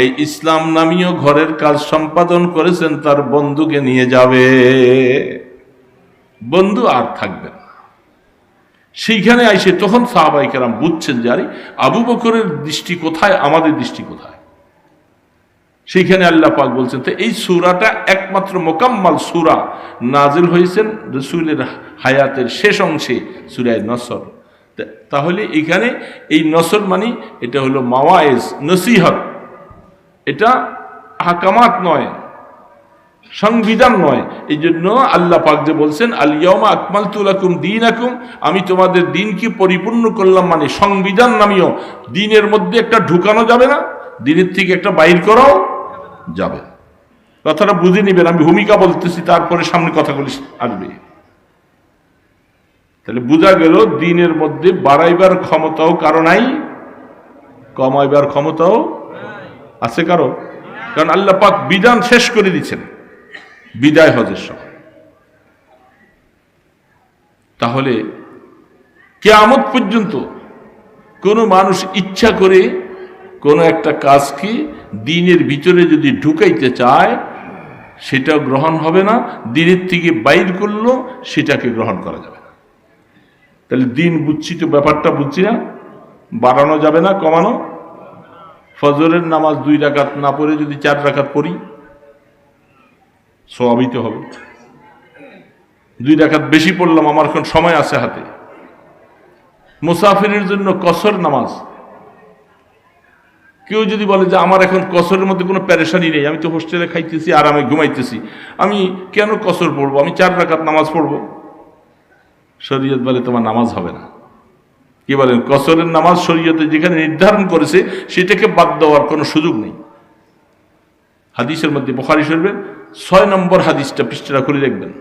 এই ইসলাম নামীয় ঘরের কাজ সম্পাদন করেছেন, তার বন্ধুকে নিয়ে যাবে, বন্ধু আর থাকবে না। সেইখানে আইসে তখন সাহাবায়ে কেরাম বুঝছেন যে আরে আবু বকরের দৃষ্টি কোথায়, আমাদের দৃষ্টি কোথায়। সেইখানে আল্লাহ পাক বলছেন, তো এই সূরাটা একমাত্র মোকাম্মাল সূরা নাজিল হয়েছেন রাসূলের হায়াতের শেষ অংশে, সূরা নসর। তাহলে এখানে এই নসর মানে এটা হলো মাওয়াইজ, নসিহত, এটা আহকামাত নয়, সংবিধান নয়। এই জন্য আল্লাহ পাক যে বলছেন, আল ইয়াউমা আকমালতু লাকুম দীনাকুম, আমি তোমাদের দিনকে পরিপূর্ণ করলাম, মানে সংবিধান নামীয় দিনের মধ্যে একটা ঢুকানো যাবে না, দিনের থেকে একটা বাইর করাও যাবে। কথাটা বুঝে নিবেন, আমি ভূমিকা বলতেছি, তারপরে সামনে কথাগুলি আসবে। তাহলে বোঝা গেল দিনের মধ্যে বাড়াইবার ক্ষমতাও কারো নাই, কমাইবার ক্ষমতাও আছে কারো? কারণ আল্লাহ পাক বিধান শেষ করে দিচ্ছেন বিদায় হজের সময়। তাহলে কিয়ামত পর্যন্ত কোনো মানুষ ইচ্ছা করে কোনো একটা কাজকে দিনের ভিতরে যদি ঢুকাইতে চায়, সেটা গ্রহণ হবে না। দিনের থেকে বাইর করলো, সেটাকে গ্রহণ করা যাবে না। তাহলে দিন বুঝছি তো, ব্যাপারটা বুঝছি না, বাড়ানো যাবে না, কমানো। ফজরের নামাজ 2 রাকাত না পড়ে যদি 4 রাকাত পড়ি, সওয়াবই তো হবে। 2 রাকাত বেশি পড়লাম, আমার এখন সময় আছে হাতে। মুসাফিরের জন্য কসর নামাজ, কেউ যদি বলে যে আমার এখন কসরের মধ্যে কোনো প্যারেশানি নেই, আমি তো হোস্টেলে খাইতেছি, আরামে ঘুমাইতেছি, আমি কেন কসর পড়বো, আমি 4 রাকাত নামাজ পড়বো। শরীয়ত বলে তোমার নামাজ হবে না। কি বলেন? কসরের নামাজ শরীয়তে যেখানে নির্ধারণ করেছে, সেটাকে বাদ দেওয়ার কোনো সুযোগ নেই। হাদিসের মধ্যে, বুখারী শরীফের 6 নম্বর হাদিসটা, পৃষ্ঠাটা খুলে দেখবেন,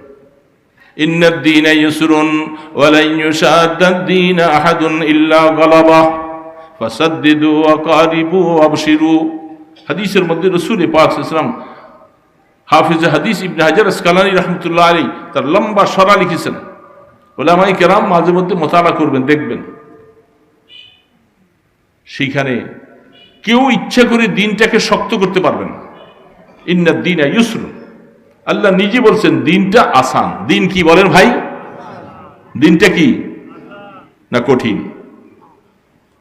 ইন্নাদ দীনা ইউসরুন ওয়া লা ইউশাদ্দাদ দীনা আহাদুন ইল্লা গালাবা ফাসাদ্দিদু ওয়া কারিবু ওয়াবশিরু। হাদিসের মধ্যে রাসূল পাক সাল্লাল্লাহু আলাইহি ওয়াসাল্লাম, হাফিজ হাদিস ইবনে হাজার আসকালানী রাহমাতুল্লাহ আলাইহি তার লম্বা সরা লিখেছেন। উলামায়ে কেরাম মাঝে মধ্যে মুতালা করবেন, দেখবেন সেইখানে কেউ ইচ্ছা করে দিনটাকে শক্ত করতে পারবেন না। ইন্নাদ দীনা ইউসরুন, আল্লাহ নিজে বলছেন দিনটা আসান। দিন কি বলেন ভাই? দিনটা কি না কঠিন?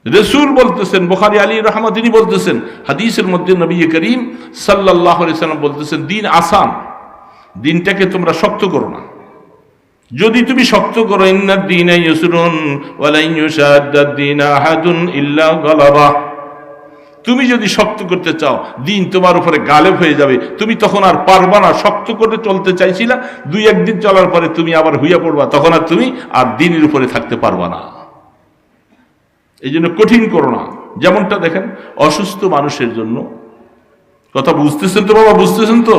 রাসূল বলতেছেন, বুখারী আলী রাহমাতুল্লাহ তিনি বলতেছেন, হাদিসের মধ্যে নবী করিম সাল্লাল্লাহু আলাইহি ওয়াসাল্লাম বলতেছেন, দিন আসান, দিনটাকে তোমরা শক্ত করো না। যদি তুমি শক্ত করো, ইন্নাদ দীনা ইউসরুন ওয়া লা ইউশাদ্দাদ দীনা আহাদুন ইল্লা গালাবা, তুমি যদি শক্ত করতে চাও, দিন তোমার উপরে গালেব হয়ে যাবে, তুমি তখন আর পারবা না। শক্ত করে চলতে চাইছিলা, 2-1 দিন চলার পরে তুমি আবার হইয়া পড়বা, তখন আর তুমি আর দিনের উপরে থাকতে পারবা না। এই জন্য কঠিন করো না। যেমনটা দেখেন অসুস্থ মানুষের জন্য, কথা বুঝতেছেন তো বাবা, বুঝতেছেন তো?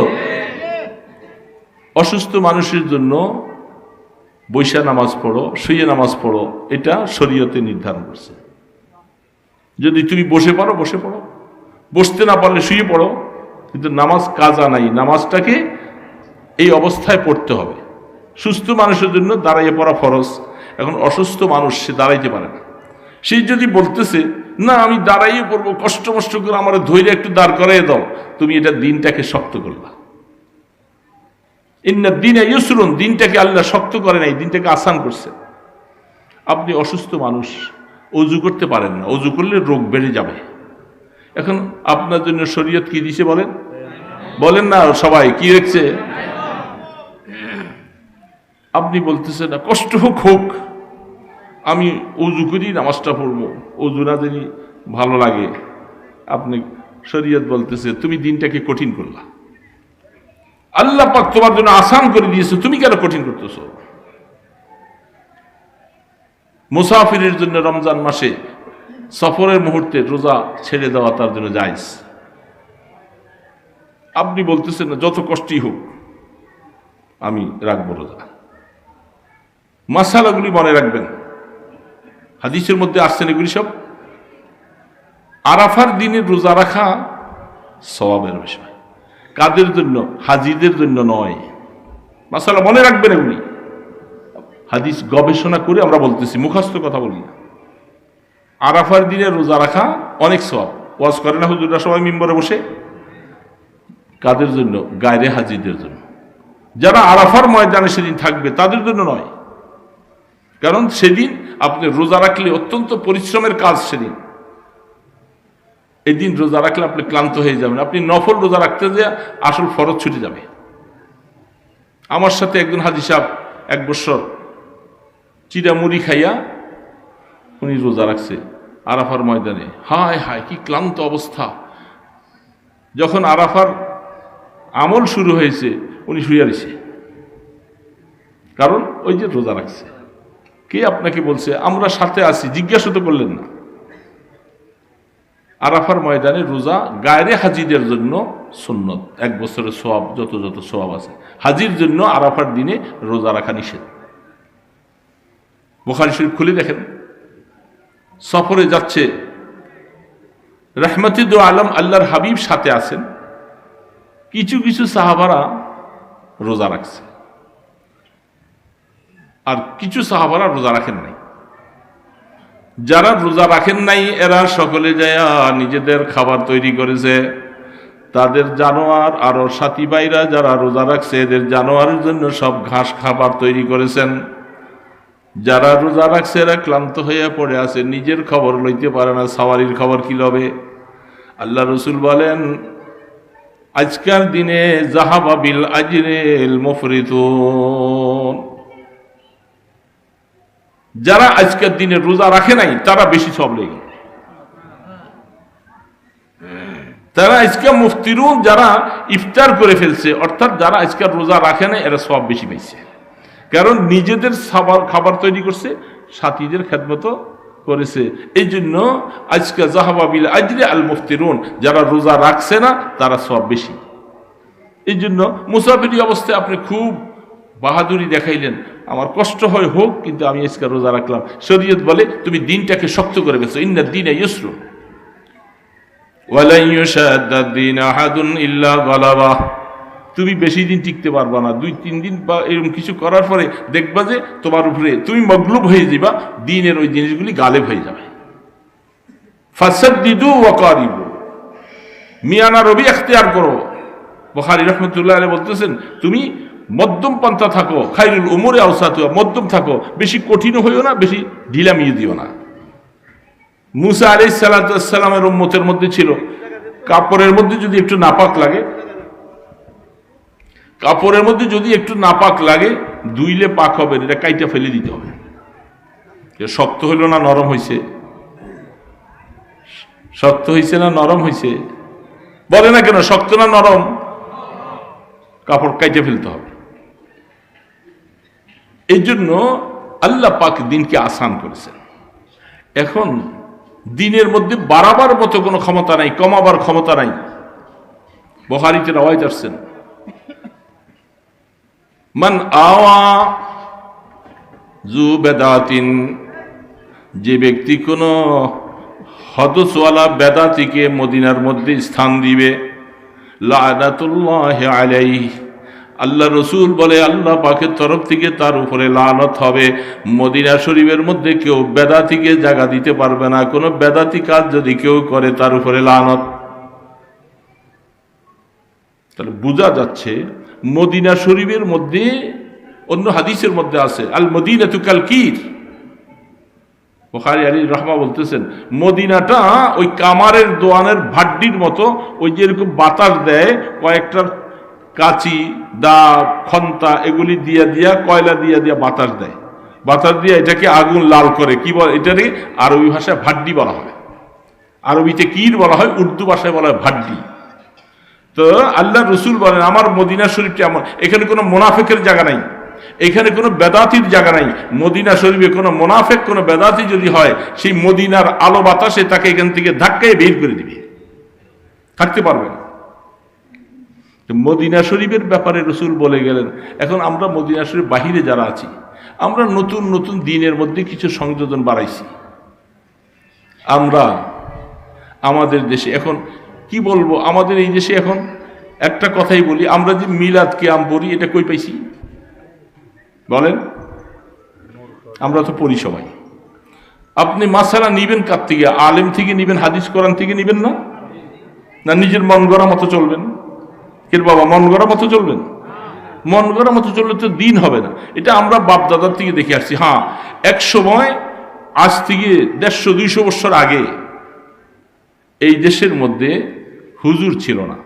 অসুস্থ মানুষের জন্য বৈশা নামাজ পড়ো, শুয়ে নামাজ পড়ো, এটা শরীয়তে নির্ধারণ করছে। যদি তুমি বসে পারো বসে পড়ো, বসতে না পারলে শুয়ে পড়ো, কিন্তু নামাজ কাজা নাই, নামাজটাকে এই অবস্থায় পড়তে হবে। সুস্থ মানুষের জন্য দাঁড়াইয়ে পড়া ফরজ। এখন অসুস্থ মানুষ, সে দাঁড়াইতে পারে না, সেই যদি বলতেছে না আমি দাঁড়াইয়ে পড়বো, কষ্ট মষ্ট করে আমার ধৈর্য একটু দাঁড় করাইয়ে দাও, তুমি এটা দিনটাকে শক্ত করলা। ইন্না দ্বীনা ইউসরুন, দিনটাকে আল্লাহ শক্ত করে নাই, দিনটাকে আসান করছে। আপনি অসুস্থ মানুষ, অজু করতে পারেন না, অজু করলে রোগ বেড়ে যাবে। এখন আপনার জন্য শরীয়ত কি দিছে বলেন? বলেন না সবাই, কি রেখেছে? আপনি বলতেছেন না কষ্ট হোক হোক, আমি অজু করি নামাজটা পড়বো, অজু না জানি ভালো লাগে। আপনি শরীয়ত বলতেছে তুমি দিনটাকে কঠিন করলা। আল্লাহ পাক তোমার জন্য আসান করে দিয়েছে, তুমি কেন কঠিন করতেছো? মুসাফিরের জন্য রমজান মাসে সফরের মুহূর্তে রোজা ছেড়ে দেওয়া তার জন্য জায়েজ। আপনি বলতেছেন না যত কষ্টই হোক আমি রাখবো রোজা। মাসালাগুলি মনে রাখবেন, হাদিসের মধ্যে আসছেন এগুলি সব। আরাফার দিনে রোজা রাখা সওয়াবের বিষয়, কাদের জন্য? হাজিদের জন্য নয়। মাসালা মনে রাখবেন এগুলি। হাদিস গবেষণা করে আমরা বলতেছি, মুখস্থ কথা বলি না। আরাফার দিনে রোজা রাখা অনেক সওয়াব। ওয়াজ করে না হুজুররা সবাই মিম্বরে বসে? কাদের জন্য? গায়রে হাজিদের জন্য। যারা আরাফার ময়দানে সেদিন থাকবে তাদের জন্য নয়, কারণ সেদিন আপনি রোজা রাখলে অত্যন্ত পরিশ্রমের কাজ। সেদিন এই দিন রোজা রাখলে আপনি ক্লান্ত হয়ে যাবেন, আপনি নফল রোজা রাখতে যেয়ে আসল ফরজ ছুটে যাবে। আমার সাথে একজন হাজি সাহেব 1 বছর চিরা মুড়ি খাইয়া উনি রোজা রাখছে আরাফার ময়দানে। হায় হায় কি ক্লান্ত অবস্থা! যখন আরাফার আমল শুরু হয়েছে উনি শুয়ে রয়েছে, কারণ ওই যে রোজা রাখছে। কে আপনাকে বলছে? আমরা সাথে আছি, জিজ্ঞাসা তো করলেন না। আরাফার ময়দানে রোজা গায়রে হাজিদের জন্য সুন্নত, 1 বছরের সওয়াব যত যত সওয়াব আছে। হাজির জন্য আরাফার দিনে রোজা রাখা নিষেধ। বুখারী শরীফ খুলে দেখেন, সফরে যাচ্ছে, রাহমাতুল আলম আল্লাহর হাবিব সাথে আছেন, কিছু কিছু সাহাবারা রোজা রাখছে আর কিছু সাহাবারা রোজা রাখেন নাই। যারা রোজা রাখেন নাই এরা সকলে যায় নিজেদের খাবার তৈরি করেছে। তাদের জানোয়ার আরো সাথী ভাইরা যারা রোজা রাখছে এদের জানোয়ারের জন্য সব ঘাস খাবার তৈরি করেছেন। যারা রোজা রাখছে এরা ক্লান্ত হয়ে পড়ে আছে, নিজের খবর লইতে পারে না, সাওয়ারির খবর কি লবে? আল্লাহ রসুল বলেন, আজকের দিনে যাহাবা বিল আজরিল মুফরিতুন, যারা আজকের দিনে রোজা রাখে নাই তারা বেশি সওয়াব লেগে, তারা আজকে মুফতিরুন, যারা ইফতার করে ফেলছে, অর্থাৎ যারা আজকে রোজা রাখে নাই এরা সওয়াব বেশি পাইছে, কারণ নিজেদের খাবার তৈরি করছে, সাথীদের খেদমত করেছে। এই জন্য আজকে যাহাবা বিল আজরি আল মুফতিরুন, যারা রোজা রাখছে না তারা সওয়াব বেশি। এই জন্য মুসাফিরি অবস্থায় আপনি খুব বাহাদুরি দেখাইলেন, আমার কষ্ট হয় হোক কিন্তু আমি আজকে রোজা রাখলাম। শরীয়ত বলে তুমি দিনটাকে শক্ত করে ফেলছো। ইন্না দ্বীনা ইউসরুন ওয়ালা ইউশাদ্দা দ্বীনা আহাদুন ইল্লা গালাবা। তুমি বেশি দিন টিকতে পারবা না, 2-3 দিন বা এরকম কিছু করার পরে দেখবা যে তোমার উপরে তুমি মগলুব হয়ে যাবা, দিনের ওই জিনিসগুলি গালেব হয়ে যাবে। ফাসাদ্দিদু ওয়া কারিবু, মিয়ানা রবি ইখতিয়ার করো। বুখারী রাহমাতুল্লাহ আলাইহি বলতেছেন, তুমি মধ্যম পন্থা থাকো, খায়রুল উমুরি আওসাতুহা, মধ্যম থাকো, বেশি কঠিন হইও না, বেশি ঢিলামিয়ে দিও না। মুসা আলাইহিস সালাতু ওয়াস সালামের উম্মতের মধ্যে ছিল, কাপড়ের মধ্যে যদি একটু নাপাক লাগে, কাপড়ের মধ্যে যদি একটু নাপাক লাগে, ধুইলে পাক হবে, এটা কাইটা ফেলে দিতে হবে। শক্ত হইল না নরম হয়েছে, শক্ত হয়েছে না নরম হয়েছে? বলে না কেন, শক্ত না নরম? কাপড় কাইটে ফেলতে হবে। এই জন্য আল্লাহ পাক দিনকে আসান করেছেন। এখন দিনের মধ্যে বাড়াবার মতো কোনো ক্ষমতা নাই, কমাবার ক্ষমতা নাই। বুখারীতে রওয়ায়াত আসছেন, মান আওয়া যু বেদাতিন, যে ব্যক্তি কোনো হদসওয়ালা বেদাতিকে মদিনার মধ্যে স্থান দিবে, লানাতুল্লাহি আলাইহি, আল্লাহ রসুল বলে আল্লাহ পাকের তরফ থেকে তার উপরে লানত হবে। মদিনা শরীফের মধ্যে কেউ বেদাতিকে জায়গা দিতে পারবে না। কোনো বেদাতি কাজ যদি কেউ করে তার উপরে লানত। তাহলে বোঝা যাচ্ছে মদিনা শরীফের মধ্যে, অন্য হাদিসের মধ্যে আছে আল মদিনাতু কাল কির। বুখারী আলী রাহমা বলতেছেন, মদিনাটা ওই কামারের দোয়ানের ভাড্ডির মতো, ওই যেরকম বাতাস দেয় কয়েকটা কাঁচি, দা, খন্তা এগুলি দিয়া দিয়া, কয়লা দিয়া দিয়া বাতাস দেয়, বাতাস দিয়ে এটাকে আগুন লাল করে। কি বলে এটাকে? আরবি ভাষায় ভাড্ডি বলা হয়, আরবিতে কির বলা হয়, উর্দু ভাষায় বলা হয় ভাড্ডি। তো আল্লাহ রসুল বলেন আমার মদিনা শরীফটা এমন, এখানে কোনো মুনাফিকের জায়গা নাই, এখানে কোনো বেদাতির জায়গা নাই। মদিনা শরীফে কোনো মুনাফিক, কোনো বেদাতি যদি হয়, সেই মদিনার আলো বাতাসে তাকে এখান থেকে ধাক্কায় বের করে দিবে, থাকতে পারবে না। মদিনা শরীফের ব্যাপারে রসুল বলে গেলেন। এখন আমরা মদিনা শরীফ বাহিরে যারা আছি, আমরা নতুন নতুন দিনের মধ্যে কিছু সংযোজন বাড়াইছি। আমরা আমাদের দেশে এখন কি বলবো, আমাদের এই দেশে এখন একটা কথাই বলি, আমরা যে মিলাদ কিয়াম পড়ি, এটা কই পাইছি বলেন? আমরা তো পড়ি সবাই। আপনি মাসালা নিবেন কার থেকে? আলেম থেকে নিবেন, হাদিস কোরআন থেকে নিবেন না? না নিজের মন গড়া মতো চলবেন? কে বাবা, মন গড়া মতো চলবেন? মন গড়া মতো চললে তো দিন হবে না। এটা আমরা বাপ দাদার থেকে দেখে আসছি। হ্যাঁ, এক সময় আজ থেকে 150-200 বছর আগে এই দেশের মধ্যে হুজুর ছিল না।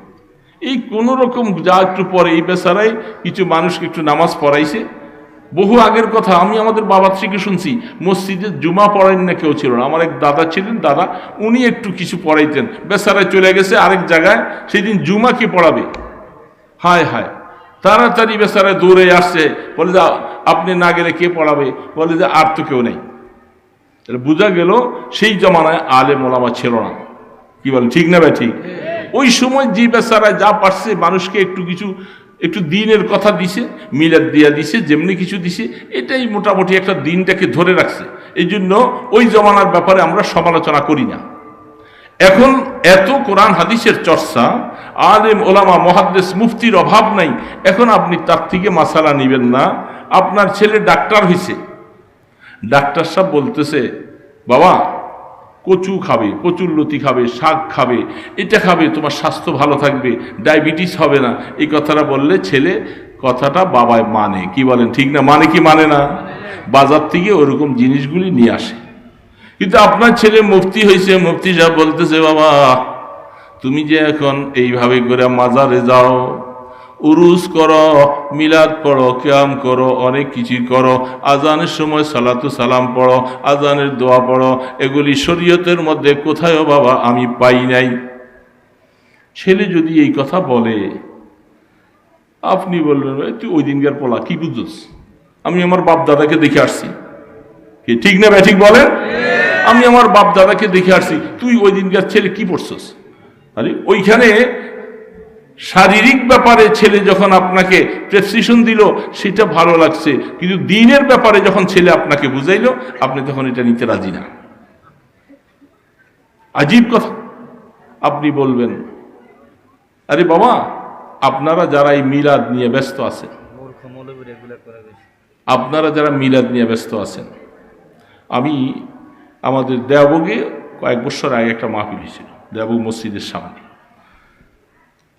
এই কোন রকম যা একটু পরে এই বেচারাই কিছু মানুষকে একটু নামাজ পড়াইছে। বহু আগের কথা, আমি আমাদের বাবার থেকে শুনছি, মসজিদে জুমা পড়াইন না কেউ ছিল না। আমার এক দাদা ছিলেন, দাদা, উনি একটু কিছু পড়াইতেন, বেচারায় চলে গেছে আরেক জায়গায়, সেই দিন জুমা কে পড়াবে? হায় হায়, তাড়াতাড়ি বেচারায় দৌড়ে আসছে, বলে যে আপনি না গেলে কে পড়াবে? বলে যে আর তো কেউ নেই। বোঝা গেল সেই জমানায় আলেম ওলামা ছিল না। কি বলেন, ঠিক না ভাই? ঠিক। ওই সময় যে বেচারায় যা পারছে মানুষকে একটু কিছু, একটু দিনের কথা দিছে, মিলাদ দিয়া দিছে, যেমনি কিছু দিছে, এটাই মোটামুটি একটা দিনটাকে ধরে রাখছে। এই জন্য ওই জমানার ব্যাপারে আমরা সমালোচনা করি না। এখন এত কোরআন হাদিসের চর্চা, আলেম ওলামা মুহাদ্দিস মুফতির অভাব নাই। এখন আপনি তার থেকে মাসালা নিবেন না। আপনার ছেলে ডাক্তার হয়েছে, ডাক্তার সাহেব বলতেছে বাবা কচু খাবে, কচুর লতি খাবে, শাক খাবে, এটা খাবে, তোমার স্বাস্থ্য ভালো থাকবে, ডায়াবেটিস হবে না। এই কথাটা বললে ছেলে কথাটা বাবায় মানে। কি বলেন, ঠিক না? মানে কি মানে না? বাজার থেকে ওরকম জিনিসগুলি নিয়ে আসে। কিন্তু আপনার ছেলে মুফতি হয়েছে, মুফতি সাহেব বলতেছে বাবা তুমি যে এখন এইভাবে করে মাজারে যাও, উরুস করো, মিলাদ পড়ো, কিয়াম করো, অনেক কিছু করো, আজানের সময় সালাতু সালাম পড়ো, আজানের দোয়া পড়ো, এগুলি শরীয়তের মধ্যে কোথাও বাবা আমি পাই নাই। ছেলে যদি এই কথা বলে, আপনি বলবেন তুই ওই দিনকার পোলা, কি বুঝছিস? আমি আমার বাপ দাদাকে দেখে আসছি। কি ঠিক না ভাই? ঠিক বলেন। আমি আমার বাপ দাদাকে দেখে আসছি, তুই ওই দিনকার ছেলে কি পড়ছস? আরে ওইখানে শারীরিক ব্যাপারে ছেলে যখন আপনাকে প্রেসক্রিপশন দিল সেটা ভালো লাগছে, কিন্তু দিনের ব্যাপারে যখন ছেলে আপনাকে বুঝাইলো আপনি তখন এটা নিতে রাজি না। আজীব কথা। আপনি বলবেন আরে বাবা আপনারা যারা এই মিলাদ নিয়ে ব্যস্ত আছেন, আপনারা যারা মিলাদ নিয়ে ব্যস্ত আছেন, আমি আমাদের দেওবগে কয়েক বছর আগে একটা মাহফিল হয়েছিল দেওবগ মসজিদের সামনে।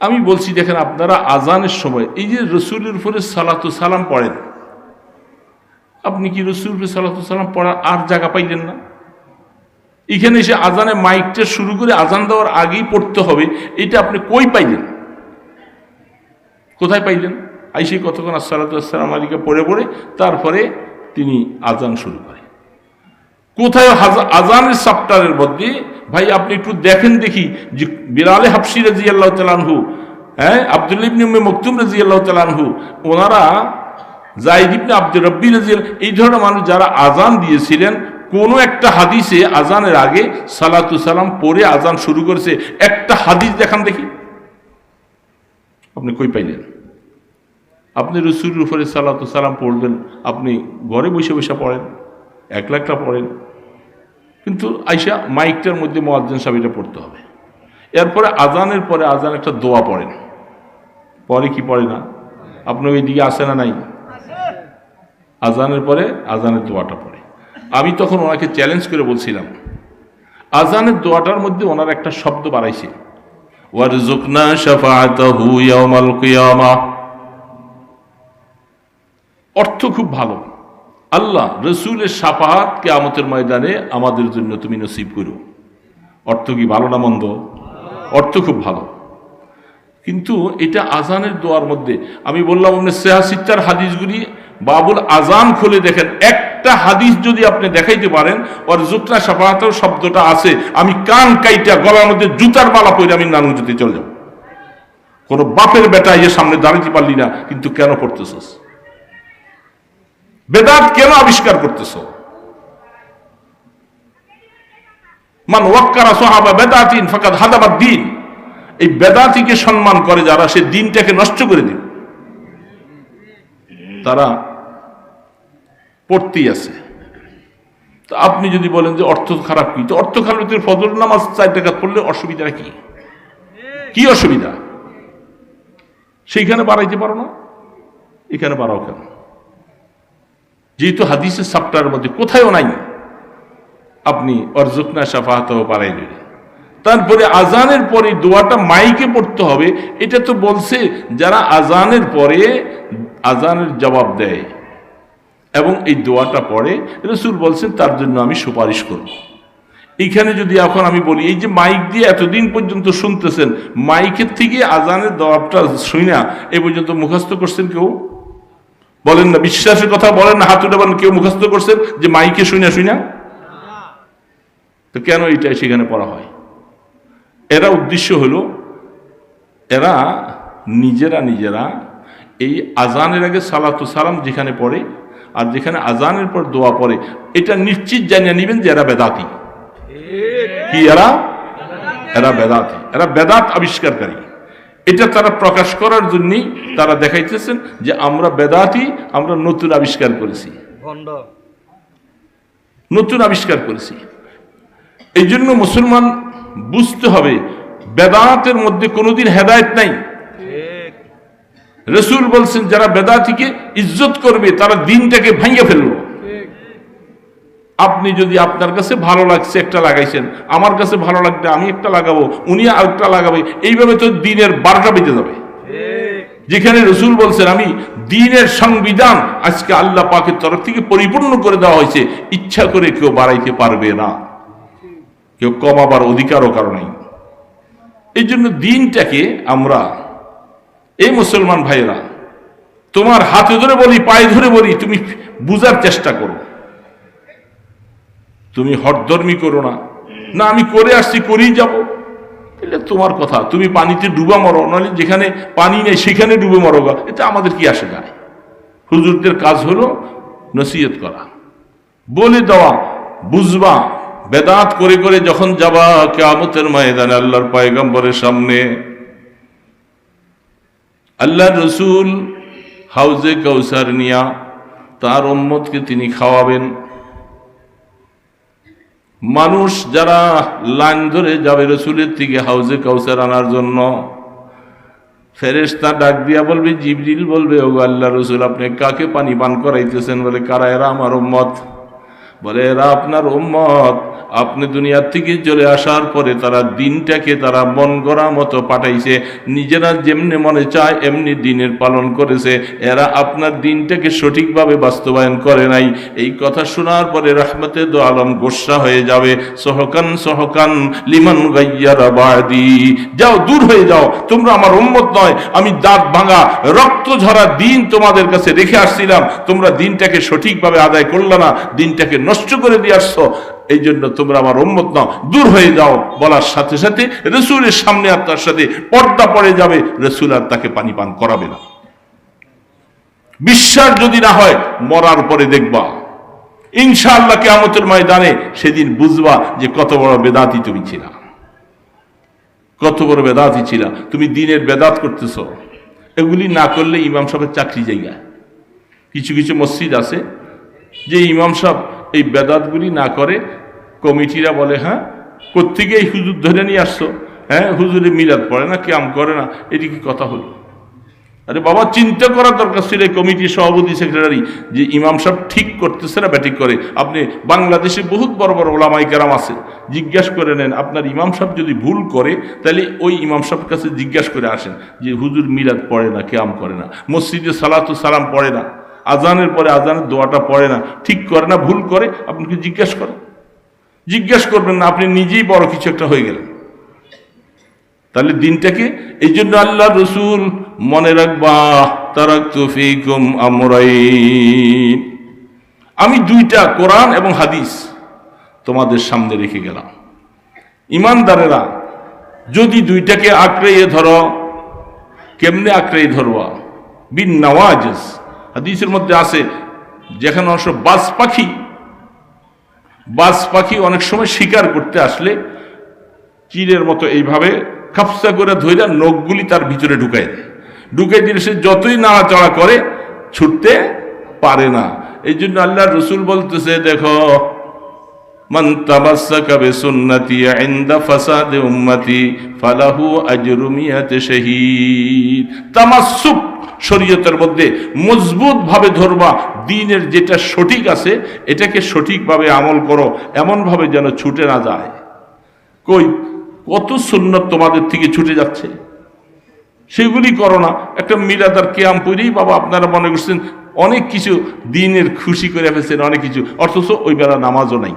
আমি বলছি দেখেন আপনারা আজানের সময় এই যে রসুলের উপরে সালাতু সালাম পড়েন, আপনি কি রসুলের উপরে সালাতু সালাম পড়ার আর জায়গা পাইলেন না? এখানে এসে আজানে মাইকটা শুরু করে আজান দেওয়ার আগেই পড়তে হবে, এটা আপনি কই পাইলেন? কোথায় পাইলেন? আইসে কতক্ষণ আসসালাতু আসসালাম আলাইকা পড়ে পড়ে তারপরে তিনি আজান শুরু করেন। কোথায় আজানের চ্যাপ্টারের মধ্যে ভাই আপনি একটু দেখেন দেখি যে বিলালে হাবশী রাদিয়াল্লাহু তাআলা আনহু, আব্দুল্লাহ ইবনে উম্মে মাকতুম রাদিয়াল্লাহু তাআলা আনহু, ওনারা যায়েদ ইবনে আব্দুর রাব্বি রাদিয়াল্লাহু, এই ধরনের মানুষ যারা আজান দিয়েছিলেন, কোন একটা হাদিসে আজানের আগে সালাতু সালাম পড়ে আজান শুরু করেছে? একটা হাদিস দেখান দেখি। আপনি কই পাইলেন? আপনি রাসূলের উপরে সালাতু সালাম পড়বেন, আপনি ঘরে বসে বসে পড়েন, একলা একলা পড়েন, কিন্তু আইসা মাইকটার মধ্যে মুয়াজ্জিন সাহেব এটা পড়তে হবে। এরপরে আজানের পরে আজান একটা দোয়া পড়েন, পরে কি পড়ে না? আপনার ওই দিকে আসে না নাই? আজানের পরে আজানের দোয়াটা পড়ে। আমি তখন ওনাকে চ্যালেঞ্জ করে বলছিলাম, আজানের দোয়াটার মধ্যে ওনার একটা শব্দ বাড়াইছে, ওয়ারযুকনা শাফাআতাহু ইয়াওমাল কিয়ামা। অর্থ খুব ভালো, আল্লাহ রসুলের শাফাআত কিয়ামতের ময়দানে আমাদের জন্য তুমি নসিব করো। অর্থ কি ভালো না মন্দ? অর্থ খুব ভালো, কিন্তু এটা আজানের দোয়ার মধ্যে। আমি বললাম আপনি সিত্তার হাদিসগুলি বাবুল আজান খুলে দেখেন, একটা হাদিস যদি আপনি দেখাইতে পারেন ওর জুতনা শাফাআতের শব্দটা আছে, আমি কান কাইটা গলার মধ্যে জুতার মালা পরে আমি নানুজুতে চলে যাব। কোনো বাপের বেটা এর সামনে দাঁড়াইতে পারলি না, কিন্তু কেন পড়তেছস? বেদাত কেন আবিষ্কার করতেছ? মান ওয়াক্কারা সাহাবা বেদাতিন ফাকাদ হাদাবাদ দ্বীন। এই বেদাতিকে সম্মান করে যারা, সে দ্বীনটাকে নষ্ট করে দিবে। তারা পড়তেই আছে। তো আপনি যদি বলেন যে অর্থ খারাপ, কি তো অর্থ খারাপ? ফজর নামাজ 4 রাকাত পড়লে অসুবিধাটা কি? কি অসুবিধা? সেইখানে বাড়াইতে পারো না, এখানে বাড়াও কেন? যেহেতু হাদিসের চ্যাপ্টারের মধ্যে কোথায়ও নাই, আপনি অরজুকনা শাফাআতাহু পারাই দিলেন। তারপরে আজানের পরে দোয়াটা মাইকে পড়তে হবে, এটা তো বলছে যারা আজানের পরে আজানের জবাব দেয় এবং এই দোয়াটা পড়ে, রাসূল বলছেন তার জন্য আমি সুপারিশ করব। এইখানে যদি এখন আমি বলি, এই যে মাইক দিয়ে এতদিন পর্যন্ত শুনতেছেন, মাইকের থেকে আজানের জবাবটা শুনা এ পর্যন্ত মুখস্থ করছেন কেউ? বলেন না, বিশ্বাসের কথা বলেন না, হাত উঠে বলেন কেউ মুখস্থ করছেন যে মাইকে শুনা? তো কেন এটা সেখানে পড়া হয়? এরা উদ্দেশ্য হলো এরা নিজেরা এই আজানের আগে সালাতু সালাম যেখানে পড়ে আর যেখানে আজানের পর দোয়া পড়ে, এটা নিশ্চিত জানিয়ে নেবেন যে এরা বেদাতি। কি এরা বেদাতি, এরা বেদাত আবিষ্কারকারী। এটা তারা প্রকাশ করার জন্যই তারা দেখাইতেছেন যে আমরা বেদাতি, আমরা নতুন আবিষ্কার করেছি, নতুন আবিষ্কার করেছি। এই জন্য মুসলমান বুঝতে হবে বেদাতের মধ্যে কোনোদিন হেদায়েত নাই। রাসূল বলছেন যারা বেদাতিকে ইজ্জত করবে তারা দ্বীনটাকে ভাঙিয়ে ফেললো। আপনি যদি আপনার কাছে ভালো লাগছে একটা লাগাইছেন, আমার কাছে ভালো লাগবে আমি একটা লাগাবো, উনি আরেকটা লাগাবে, এইভাবে তো দ্বীনের বারকা বেঁধে যাবে। যেখানে রাসূল বলছেন আমি দ্বীনের সংবিধান আজকে আল্লাহ পাকের তরফ থেকে পরিপূর্ণ করে দেওয়া হয়েছে, ইচ্ছা করে কেউ বাড়াইতে পারবে না, কেউ কমাবার অধিকারও কারো নাই। এই জন্য দ্বীনটাকে আমরা, এই মুসলমান ভাইয়েরা, তোমার হাতে ধরে বলি, পায়ে ধরে বলি, তুমি বুঝার চেষ্টা করো। তুমি হঠধর্মী করো না, না আমি করে আসছি করেই যাব, এটা তোমার কথা। তুমি পানিতে ডুবা মরো, নাহলে যেখানে পানি নেই সেখানে ডুবে মরো, এটা আমাদের কি আসে যায়? হুজুরদের কাজ হলো নসিহত করা, বলে দেওয়া, বুঝবা। বেদাত করে করে যখন যাবা কিয়ামতের ময়দানে আল্লাহর পয়গম্বরের সামনে, আল্লাহর রাসূল হাউজে কাউসার নিয়া তার উম্মতকে তিনি খাওয়াবেন। মানুষ যারা লাইন ধরে যাবে রাসূলের থেকে হাউজে কাউসার আনার জন্য, ফেরেশতা ডাক দিয়া বলবে, জিবরিল বলবে, ওগো আল্লাহর রাসূল আপনি কাকে পানি পান করাইতেছেন? বলে কারা? এরা আমার উম্মত। বলে এরা আপনার উম্মত, আপনি দুনিয়ার থেকে চলে আসার পরে তারা দিনটাকে তারা মন গড়া মতো পাঠাইছে, নিজেরা যেমনি মনে চায় এমনি দিনের পালন করেছে, এরা আপনার দিনটাকে সঠিকভাবে বাস্তবায়ন করে নাই। এই কথা শোনার পরে রাহমাতে দো আলম গোসা হয়ে যাবে, সহকান লিমান গাইয়ারা বাদি, যাও দূর হয়ে যাও, তোমরা আমার উম্মত নয়। আমি দাঁত ভাঙা রক্ত ঝরা দিন তোমাদের কাছে রেখে আসছিলাম, তোমরা দিনটাকে সঠিকভাবে আদায় করলে না, দিনটাকে নষ্ট করে দিয়ে আসছো, এই জন্য তোমরা আমার উম্মত নাও, দূর হয়ে যাও। বলার সাথে সাথে রাসূলের সামনে আর তার সাথে পর্দা পড়ে যাবে, রাসূল আর তাকে পানি পান করাবে না। বিশ্বাস যদি না হয় মরার পরে দেখবা ইনশাআল্লাহ কিয়ামতের ময়দানে, সেদিন বুঝবা যে কত বড় বেদাতি তুমি ছিলা, কত বড় বেদাতি ছিলা। তুমি দিনের বেদাত করতেছ, এগুলি না করলে ইমাম সাহেবের চাকরি জায়গা। কিছু কিছু মসজিদ আছে যে ইমাম সাহেব এই বেদাতগুলি না করে, কমিটিরা বলে হ্যাঁ কোত্থেকে এই হুজুর ধরে নিয়ে আসছো, হ্যাঁ হুজুরে মিলাদ পড়ে না, কিয়াম করে না, এটি কি কথা হলো? আরে বাবা, চিন্তা করার দরকার ছিল কমিটির সভাপতি সেক্রেটারি যে ইমাম সাহেব ঠিক করতেছে না ব্যাটিং করে। আপনি বাংলাদেশে বহুত বড় বড় ওলামায়ে কেরাম আছে, জিজ্ঞাসা করে নেন আপনার ইমাম সাহেব যদি ভুল করে তাহলে ওই ইমাম সাহেবের কাছে জিজ্ঞাসা করে আসেন যে হুজুর মিলাদ পড়ে না, কিয়াম করে না, মসজিদে সালাতু সালাম পড়ে না, আজানের পরে আজানের দোয়াটা পড়ে না, ঠিক করে না, ভুল করে, আপনাকে জিজ্ঞাসা করেন। জিজ্ঞাসা করবেন না, আপনি নিজেই বড় কিছু একটা হয়ে গেলেন। তাহলে দিনটাকে এই জন্য আল্লাহ রসুল মনে রাখবা, তারাকতু ফীকুম আমরাইন, আমি দুইটা কোরআন এবং হাদিস তোমাদের সামনে রেখে গেলাম। ইমানদারেরা যদি দুইটাকে আঁকড়িয়ে ধরো, কেমনে আঁকড়িয়ে ধরবা? বিন নওয়াজিস, হাদিসের মধ্যে আছে যেখানে অবশ্য বাজ পাখি অনেক সময় শিকার করতে আসলে চিরের মতো এইভাবে খাপসা করে ধইরা নখগুলি তার ভিতরে ঢুকাই দিলে সে যতই নাড়াচড়া করে ছুটতে পারে না। এই জন্য আল্লাহ রসুল বলতেছে, দেখো মান তামাসসাকা বিসুন্নতি ইনদা ফাসাদি উম্মতি ফালাহু আজরু মিয়াতি শাহীদ। তামাসসুক শরীয়তের মধ্যে মজবুত ভাবে ধরবা, দ্বীনের যেটা সঠিক আছে এটাকে সঠিকভাবে আমল করো, এমন ভাবে যেন ছুটে না যায়। কই কত সুন্নত তোমাদের থেকে ছুটে যাচ্ছে, সেগুলি করো না। একটা মিলাদ আর কিয়াম পড়েই বাবা আপনারা মনে করছেন অনেক কিছু দ্বীনের খুশি করে ফেলছেন, অনেক কিছু, অথচ ওই বেলা নামাজও নাই।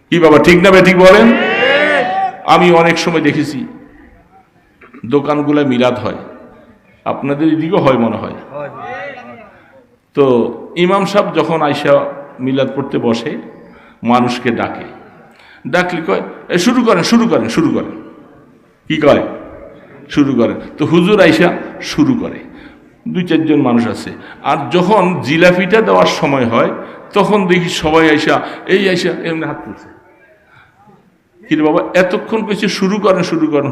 কি বাবা ঠিক না ঠিক বলেন? আমি অনেক সময় দেখেছি দোকানগুলা মিলাদ হয়, আপনাদের এদিকেও হয় মনে হয়। তো ইমাম সাহেব যখন আইসা মিলাদ পড়তে বসে মানুষকে ডাকলে কয় শুরু করেন। কি কয়? শুরু করেন। তো হুজুর আইসা শুরু করে, 2-4 মানুষ আছে। আর যখন জিলাপিটা দেওয়ার সময় হয় তখন দেখি সবাই আইসা এমনি হাত তুলছে। কিন্তু বাবা এতক্ষণ কইছে শুরু করেন,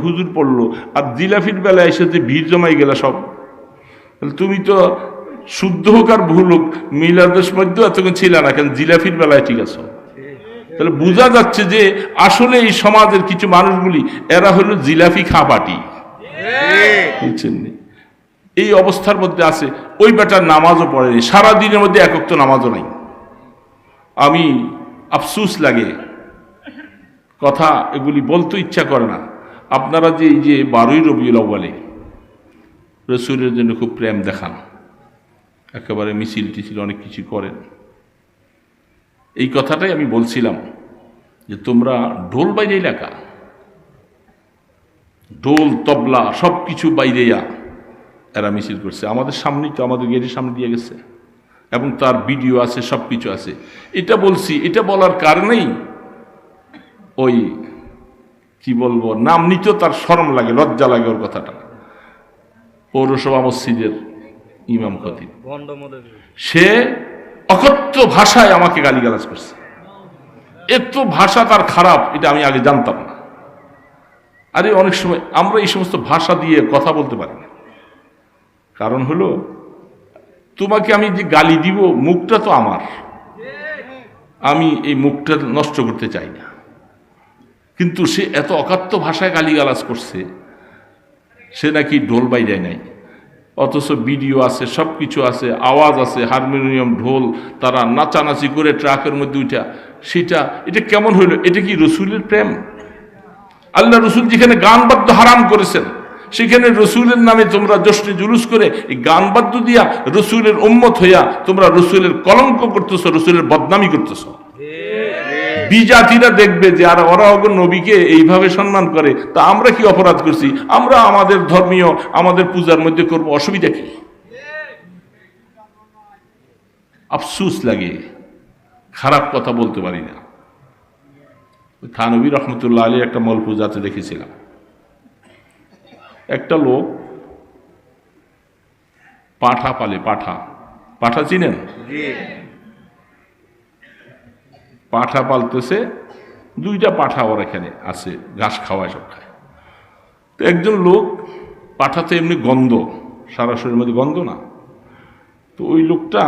হুজুর পড়লো, আর জিলাপির বেলায় এসে যে ভিড় জমাই গেল সব। তুমি তো শুদ্ধ হোক আর ভুল হোক মিলাদের মধ্যে এতক্ষণ ছিল না, কেন জিলাপির বেলায় ঠিক আছে। তাহলে বোঝা যাচ্ছে যে আসলে এই সমাজের কিছু মানুষগুলি এরা হলো জিলাপি খাপাটি, বুঝছেন? এই অবস্থার মধ্যে আছে। ওই বেটার নামাজও পড়েনি, সারাদিনের মধ্যে এক ওয়াক্ত নামাজও নাই। আমি আফসুস লাগে, কথা এগুলি বলতে ইচ্ছা করে না। আপনারা যে এই যে 12ই রবিউল আউয়ালে রাসূলের জন্য খুব প্রেম দেখান, একেবারে মিছিল টিছিল অনেক কিছু করেন, এই কথাটাই আমি বলছিলাম যে তোমরা ঢোল বাইরে এলাকা, ঢোল তবলা সব কিছু বাইরেয়া এরা মিছিল করছে। আমাদের সামনেই তো, আমাদের গেটের সামনে দিয়ে গেছে এবং তার ভিডিও আছে, সব কিছু আছে। এটা বলছি, এটা বলার কারণেই ওই কি বলবো, নাম নিতেও তার শরম লাগে, লজ্জা লাগে ওর কথাটা। পৌরসভা মসজিদের ইমাম খতিব, সে অকথ্য ভাষায় আমাকে গালিগালাজ করছে। এত ভাষা তার খারাপ, এটা আমি আগে জানতাম না। আরে অনেক সময় আমরা এই সমস্ত ভাষা দিয়ে কথা বলতে পারি না, কারণ হলো তোমাকে আমি যে গালি দিব মুখটা তো আমার, আমি এই মুখটা নষ্ট করতে চাই না। কিন্তু সে এত অকাত্য ভাষায় গালিগালাজ করছে, সে নাকি ঢোল বাইজায় নাই, অথচ ভিডিও আছে, সব কিছু আছে, আওয়াজ আছে, হারমোনিয়াম ঢোল, তারা নাচানাচি করে ট্রাকের মধ্যে উঠা। এটা কেমন হইল? এটা কি রসুলের প্রেম? আল্লাহ রসুল যেখানে গান বাদ্য হারাম করেছেন, সেখানে রসুলের নামে তোমরা জশ্নে জুলুস করে এই গান বাদ্য দিয়া রসুলের উম্মত হইয়া তোমরা রসুলের কলঙ্ক করতেছ, রসুলের বদনামি করতেছ। বিজাতিরা দেখবে যে আর ওরা নবীকে এইভাবে সম্মান করে, তা আমরা কি অপরাধ করছি? আমরা আমাদের ধর্মীয় আমাদের পূজার মধ্যে করব, অসুবিধা কি? আফসুস লাগে, খারাপ কথা বলতে পারি না। থানবী রহমতুল্লাহ আলী একটা মলফুজাতে দেখেছিলাম, একটা লোক পাঠা পালে। পাঠা পাঠা চিনেন? পাঠা পালতেছে, দুইটা পাঠা ওর এখানে আছে, ঘাস খাওয়ায়, সব খায়। তো একজন লোক, পাঠাতে এমনি গন্ধ, সারা শরীরের মধ্যে গন্ধ না, তো ওই লোকটা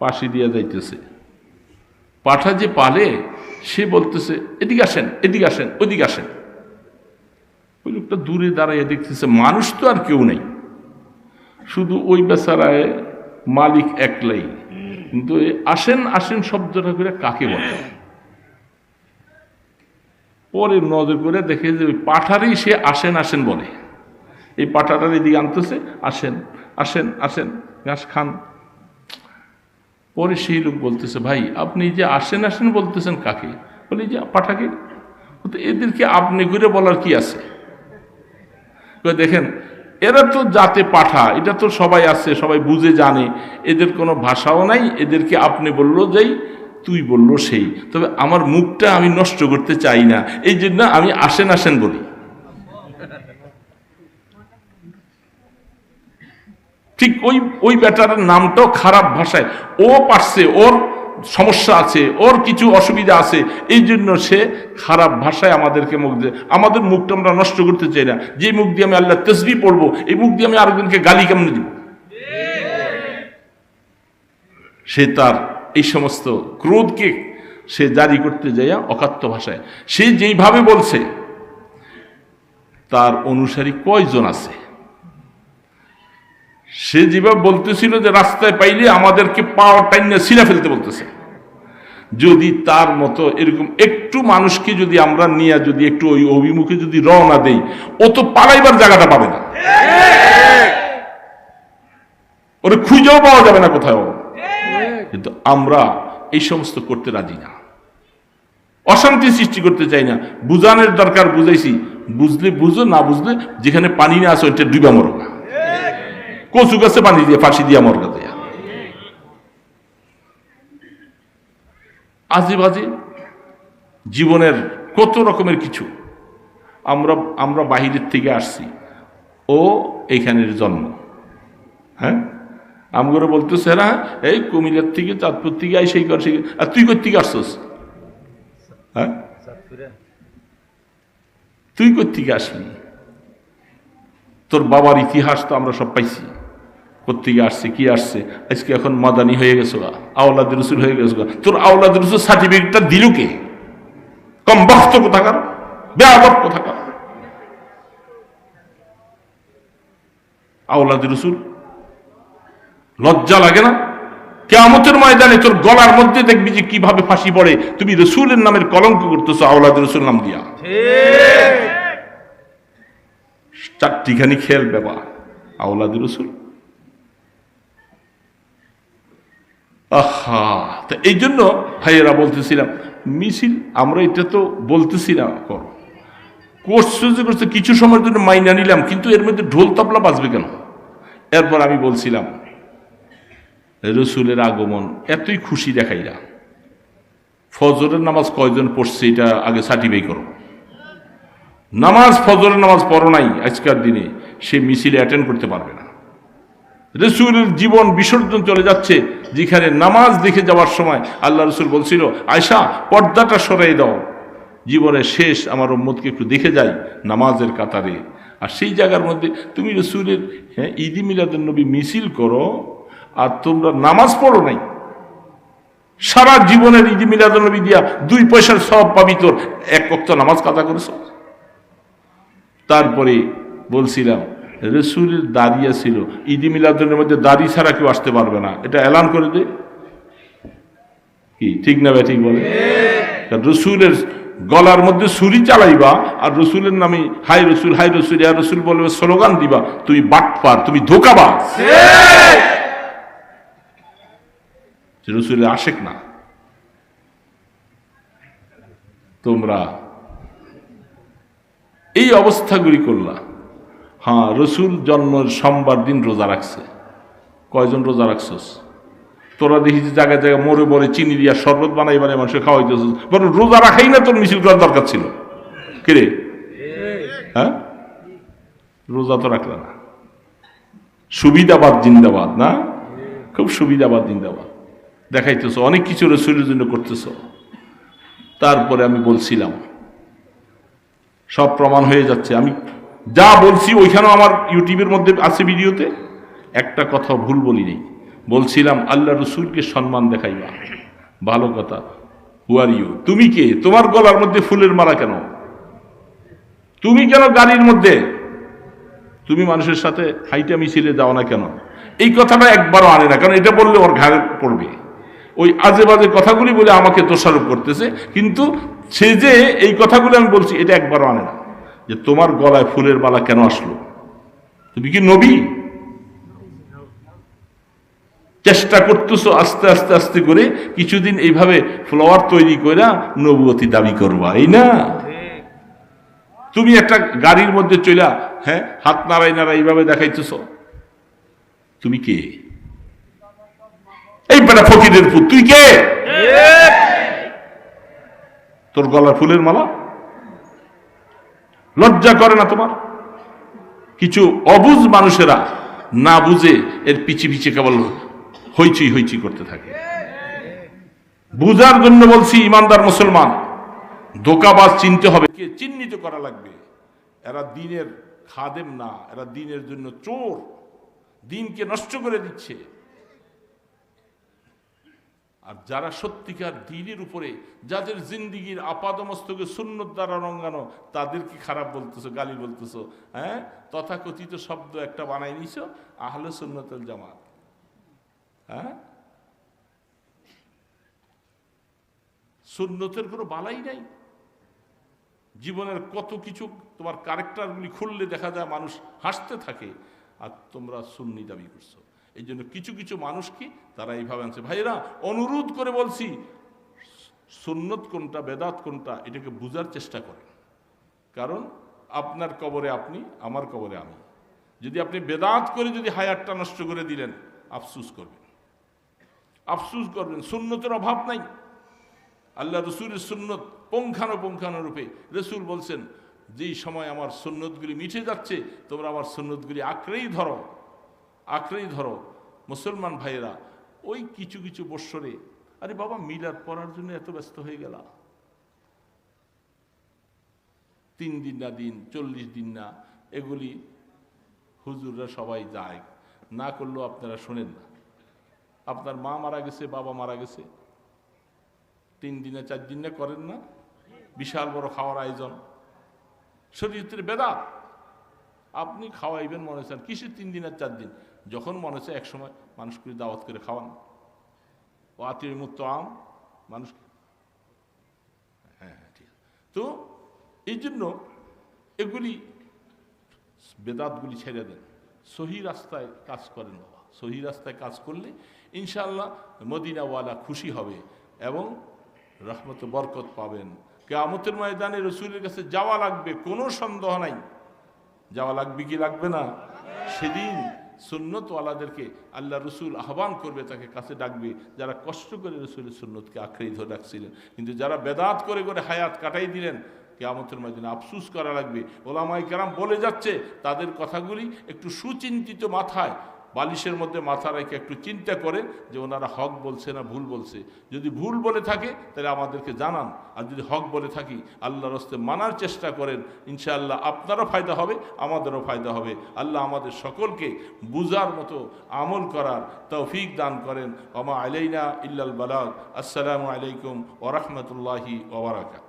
পাশে দিয়ে যাইতেছে। পাঠা যে পালে সে বলতেছে এদিকে আসেন, এদিকে আসেন, ওইদিকে আসেন। ওই লোকটা দূরে দাঁড়াইয়ে দেখতেছে মানুষ তো আর কেউ নেই, শুধু ওই বেচারায় মালিক একলাই। কিন্তু আসেন আসেন শব্দটা করে কাকে বলে? পরে নজর করে দেখে যে ওই পাঠারই সে আসেন আসেন বলে। এই পাঠাটার এদিকে আনতেছে, আসেন আসেন আসেন, ঘাস খান। পরে সেই লোক বলতেছে, ভাই আপনি যে আসেন আসেন বলতেছেন কাকে? বলি যে পাঠাকে। এদেরকে আপনি করে বলার কি আছে? দেখেন এরা তো জাতে পাঠা, এটা তো সবাই আছে, সবাই বুঝে জানে, এদের কোনো ভাষাও নাই। এদেরকে আপনি বললো যাই, তুই বললো সেই। তবে আমার মুখটা আমি নষ্ট করতে চাই না, এই জন্য আমি আসেন আসেন বলি। ঠিক ওই বেটার নামটাও খারাপ ভাষায়, ও পারছে, ওর সমস্যা আছে, ওর কিছু অসুবিধা আছে, এই জন্য সে খারাপ ভাষায় আমাদেরকে মুখ দিয়ে, আমাদের মুখটা আমরা নষ্ট করতে চাই না। যে মুখ দিয়ে আমি আল্লাহ তাসবিহ পড়বো, এই মুখ দিয়ে আমি আরেকজনকে গালি কেমনে দিব? সে তার এই সমস্ত ক্রোধকে সে জারি করতে যাইয়া অকাত্য ভাষায় সে যেইভাবে বলছে, তার অনুসারী কয়জন আছে? সে যেভাবে বলতেছিল যে রাস্তায় পাইলে আমাদেরকে পাওয়ার টাইনে ছিঁড়ে ফেলতে বলতেছে। যদি তার মতো এরকম একটু মানুষকে যদি আমরা নিয়ে যদি একটু ওই অভিমুখে যদি রওনা দেই, ও তো পালাইবার জায়গাটা পাবে না, ওরে খুঁজেও পাওয়া যাবে না কোথাও। কিন্তু আমরা এই সমস্ত করতে রাজি না, অশান্তি সৃষ্টি করতে চাই না। বুঝানোর দরকার বুঝাইছি, বুঝলে বুঝো, না বুঝলে যেখানে পানি না আছে ওইটা ডুবা মরো না, কচু গাছে পানি দিয়ে ফাঁসি দিয়া মরগা দেয়া। আজে বাজে জীবনের কত রকমের কিছু। আমরা বাহিরের থেকে আসছি, ও এইখানের জন্ম। হ্যাঁ, আমগরে বলতেছে না এই কুমিল্লার থেকে, চাঁদপুর থেকে আই, সেই কর, সেই। আর তুই কই থেকে আসছস? হ্যাঁ, তুই কই থেকে আসলি? তোর বাবার ইতিহাস তো আমরা সব পাইছি, কোথেকে আসছে, কি আসছে। আজকে এখন মাদানি হয়ে গেছো, আওলাদ রসুল হয়ে গেছো। তোর আওলাদ রসুল সার্টিফিকেটটা দিল কে? কম বক্ত কোথাকার, বেয়াদব কোথাকার। আওলাদ রসুল লজ্জা লাগে না? কিয়ামতের ময়দানে তোর গলার মধ্যে দেখবি যে কিভাবে ফাঁসি পড়ে। তুমি রসুলের নামের কলঙ্ক করতেছো আওলাদ রসুল নাম দিয়া। চারটিখানি খেল ব্যাপার আওলাদ রসুল। আহা, তা এই জন্য ভাইয়েরা বলতেছিলাম মিছিল আমরা এটা তো বলতেছি না করো, করছে কিছু সময়ের জন্য মাইনা নিলাম, কিন্তু এর মধ্যে ঢোল তবলা বাজবে কেন? এরপর আমি বলছিলাম রসুলের আগমন এতই খুশি দেখাইলা, ফজরের নামাজ কয়জন পড়ছে এটা আগে সার্টিফাই করো। নামাজ, ফজরের নামাজ পড়ো নাই আজকের দিনে, সে মিছিলে অ্যাটেন্ড করতে পারবে না। রসুলের জীবন বিসর্জন চলে যাচ্ছে, যেখানে নামাজ দেখে যাওয়ার সময় আল্লাহ রসুল বলছিল আয়সা পর্দাটা সরাই দাও, জীবনের শেষ আমার উম্মতকে একটু দেখে যাই নামাজের কাতারে। আর সেই জায়গার মধ্যে তুমি রসুলের ঈদ মিলাদুন নবী মিছিল করো, আর তোমরা নামাজ পড়ো নাই। সারা জীবনের ঈদ মিলাদুন নবী দিয়া 2 পয়সার সব পাবি, তোর এক ওয়াক্ত নামাজ কাজা করেছ। তারপরে বলছিলাম রসুলের দাঁড়িয়ে ছিল, ঈদ মিলাদুনের মধ্যে দাড়ি ছাড়া কেউ আসতে পারবে না, এটা এলান করে দে। কি ঠিক না? ঠিক বলে। রসুলের গলার মধ্যে ছুরি চালাইবা, আর রসুলের নামে হাই রসুল, হাই রসুল, ইয়া রসুল বলবে, স্লোগান দিবা, তুমি বাটপার, তুমি ধোঁকাবাজ, রসুলের আশেক না। তোমরা এই অবস্থাগুলি করলা। হ্যাঁ, রসুল জন্মের সোমবার দিন রোজা রাখছে। কয়জন রোজা রাখছস? তোরা দেখি যে জায়গায় জায়গায় মরে মরে চিনি দিয়া শরবত বানাই বানাই মানুষকে খাওয়াইতেছ, বরং রোজা রাখাই না তোর মিছিল করার দরকার ছিল। কিরে, হ্যাঁ, রোজা তো রাখলা না। সুবিধাবাদ জিন্দাবাদ না, খুব সুবিধাবাদ জিন্দাবাদ দেখাইতেছ, অনেক কিছু রসুলের জন্য করতেছ। তারপরে আমি বলছিলাম সব প্রমাণ হয়ে যাচ্ছে, আমি যা বলছি ওইখানেও আমার ইউটিউবের মধ্যে আছে ভিডিওতে, একটা কথা ভুল বলি নেই। বলছিলাম আল্লাহ রসুলকে সম্মান দেখাইবা, ভালো কথা। হু আর ইউ, তুমি কে? তোমার গলার মধ্যে ফুলের মালা কেন? তুমি কেন গাড়ির মধ্যে? তুমি মানুষের সাথে হাইটা মিছিলে যাও না কেন? এই কথাটা একবারও আনে না, কারণ এটা বললে ওর ঘাড়ে পড়বে। ওই আজে বাজে কথাগুলি বলে আমাকে দোষারোপ করতেছে, কিন্তু সে যে এই কথাগুলো আমি বলছি এটা একবারও আনে না, যে তোমার গলায় ফুলের মালা কেন আসলো? তুমি কি নবী? চেষ্টা করতেছো আস্তে আস্তে আস্তে করে কিছুদিন এইভাবে ফ্লাওয়ার তৈরি করে নবুয়তি দাবি করবা, এই না? তুমি একটা গাড়ির মধ্যে চইলা, হ্যাঁ, হাত নাড়াই নাড়াই এইভাবে দেখাইতেছ, তুমি কে? এই বেটা ফকিরের পুত, তুই কে? তোর গলা ফুলের মালা, লজ্জা করে না তোমার? কিছু অবুঝ মানুষেরা না বুঝে এর পিছে পিছে কেবল হইচই হইচই করতে থাকে। বুঝার জন্য বলছি, ইমানদার মুসলমান ধোঁকাবাজ চিনতে হবে, কে চিহ্নিত করা লাগবে। এরা দ্বীনের খাদেম না, এরা দ্বীনের জন্য চোর, দ্বীনকে নষ্ট করে দিচ্ছে। আর যারা সত্যিকার দ্বীনের উপরে, যাদের জিন্দিগির আপাদমস্তকে সুন্নত দ্বারা রঙ্গানো, তাদেরকে খারাপ বলতেছো, গালি বলতেছো, হ্যাঁ, তথাকথিত শব্দ একটা বানাই নিছো আহলে সুন্নাতুল জামাত। হ্যাঁ, সুন্নতের কোনো বালাই নাই। জীবনের কত কিছু তোমার ক্যারেক্টারগুলি খুললে দেখা যায় মানুষ হাসতে থাকে, আর তোমরা সুন্নি দাবি করছো। এই জন্য কিছু কিছু মানুষকে তারা এইভাবে আনছে। ভাইরা, অনুরোধ করে বলছি, সুন্নত কোনটা বেদাত কোনটা এটাকে বুঝার চেষ্টা করেন। কারণ আপনার কবরে আপনি, আমার কবরে আমি। যদি আপনি বেদাত করে যদি হায়াতটা নষ্ট করে দিলেন, আফসুস করবেন, আফসুস করবেন। সুন্নতের অভাব নাই। আল্লাহ রসুলের সুন্নত পুঙ্খানুপুঙ্খানুরূপে রসুল বলছেন, যেই সময় আমার সুন্নতগুলি মিটে যাচ্ছে, তোমরা আমার সুন্নতগুলি আঁকড়েই ধরো, আঁকড়েই ধরো। মুসলমান ভাইয়েরা, ওই কিছু কিছু বৎসরে, আরে বাবা, মিলাদ পড়ার জন্য এত ব্যস্ত হয়ে গেল, 3 দিন না দিন, 40 দিন না, এগুলি হুজুররা সবাই যায়, না করলেও আপনারা শোনেন না। আপনার মা মারা গেছে, বাবা মারা গেছে, 3 দিনে 4 দিনে করেন না? বিশাল বড় খাওয়ার আয়োজন, শরীয়তের বেদাত। আপনি খাওয়াইবেন মনে হচ্ছেন কিসের 3 দিন আর 4 দিন? যখন মনে হচ্ছে এক সময় মানুষকে দাওয়াত করে খাওয়ান, ও আতিমুত আম মানুষ। হ্যাঁ হ্যাঁ, ঠিক। তো এই জন্য এগুলি বেদাতগুলি ছেড়ে দেন, সহি রাস্তায় কাজ করেন বাবা। সহি রাস্তায় কাজ করলে ইনশাআল্লাহ মদিনাওয়ালা খুশি হবে এবং রহমত বরকত পাবেন। কিয়ামতের ময়দানে রসুলের কাছে যাওয়া লাগবে, কোনো সন্দেহ নাই। যাওয়া লাগবে কি লাগবে না? সেদিন সুন্নতওয়ালাদেরকে আল্লাহ রসুল আহ্বান করবে, তাকে কাছে ডাকবে, যারা কষ্ট করে রসুলের সুন্নতকে আঁকড়েই ধরে রাখছিলেন। কিন্তু যারা বেদাত করে করে হায়াত কাটাই দিলেন, কিয়ামতের ময়দানে আফসুস করা লাগবে। ওলামায়ে কেরাম বলে যাচ্ছে, তাদের কথাগুলি একটু সুচিন্তিত মাথায়, বালিশের মধ্যে মাথা রেখে একটু চিন্তা করেন যে ওনারা হক বলছে না ভুল বলছে। যদি ভুল বলে থাকে তাহলে আমাদেরকে জানান, আর যদি হক বলে থাকি আল্লাহর রাস্তায় মানার চেষ্টা করেন। ইনশাআল্লাহ আপনারও ফায়দা হবে, আমাদেরও ফায়দা হবে। আল্লাহ আমাদের সকলকে বুঝার মতো আমল করার তৌফিক দান করেন। ওমা আলাইনা ইল্লাল বালাগ। আসসালামু আলাইকুম ওয়া রাহমাতুল্লাহি ওয়া বারাকাতুহু।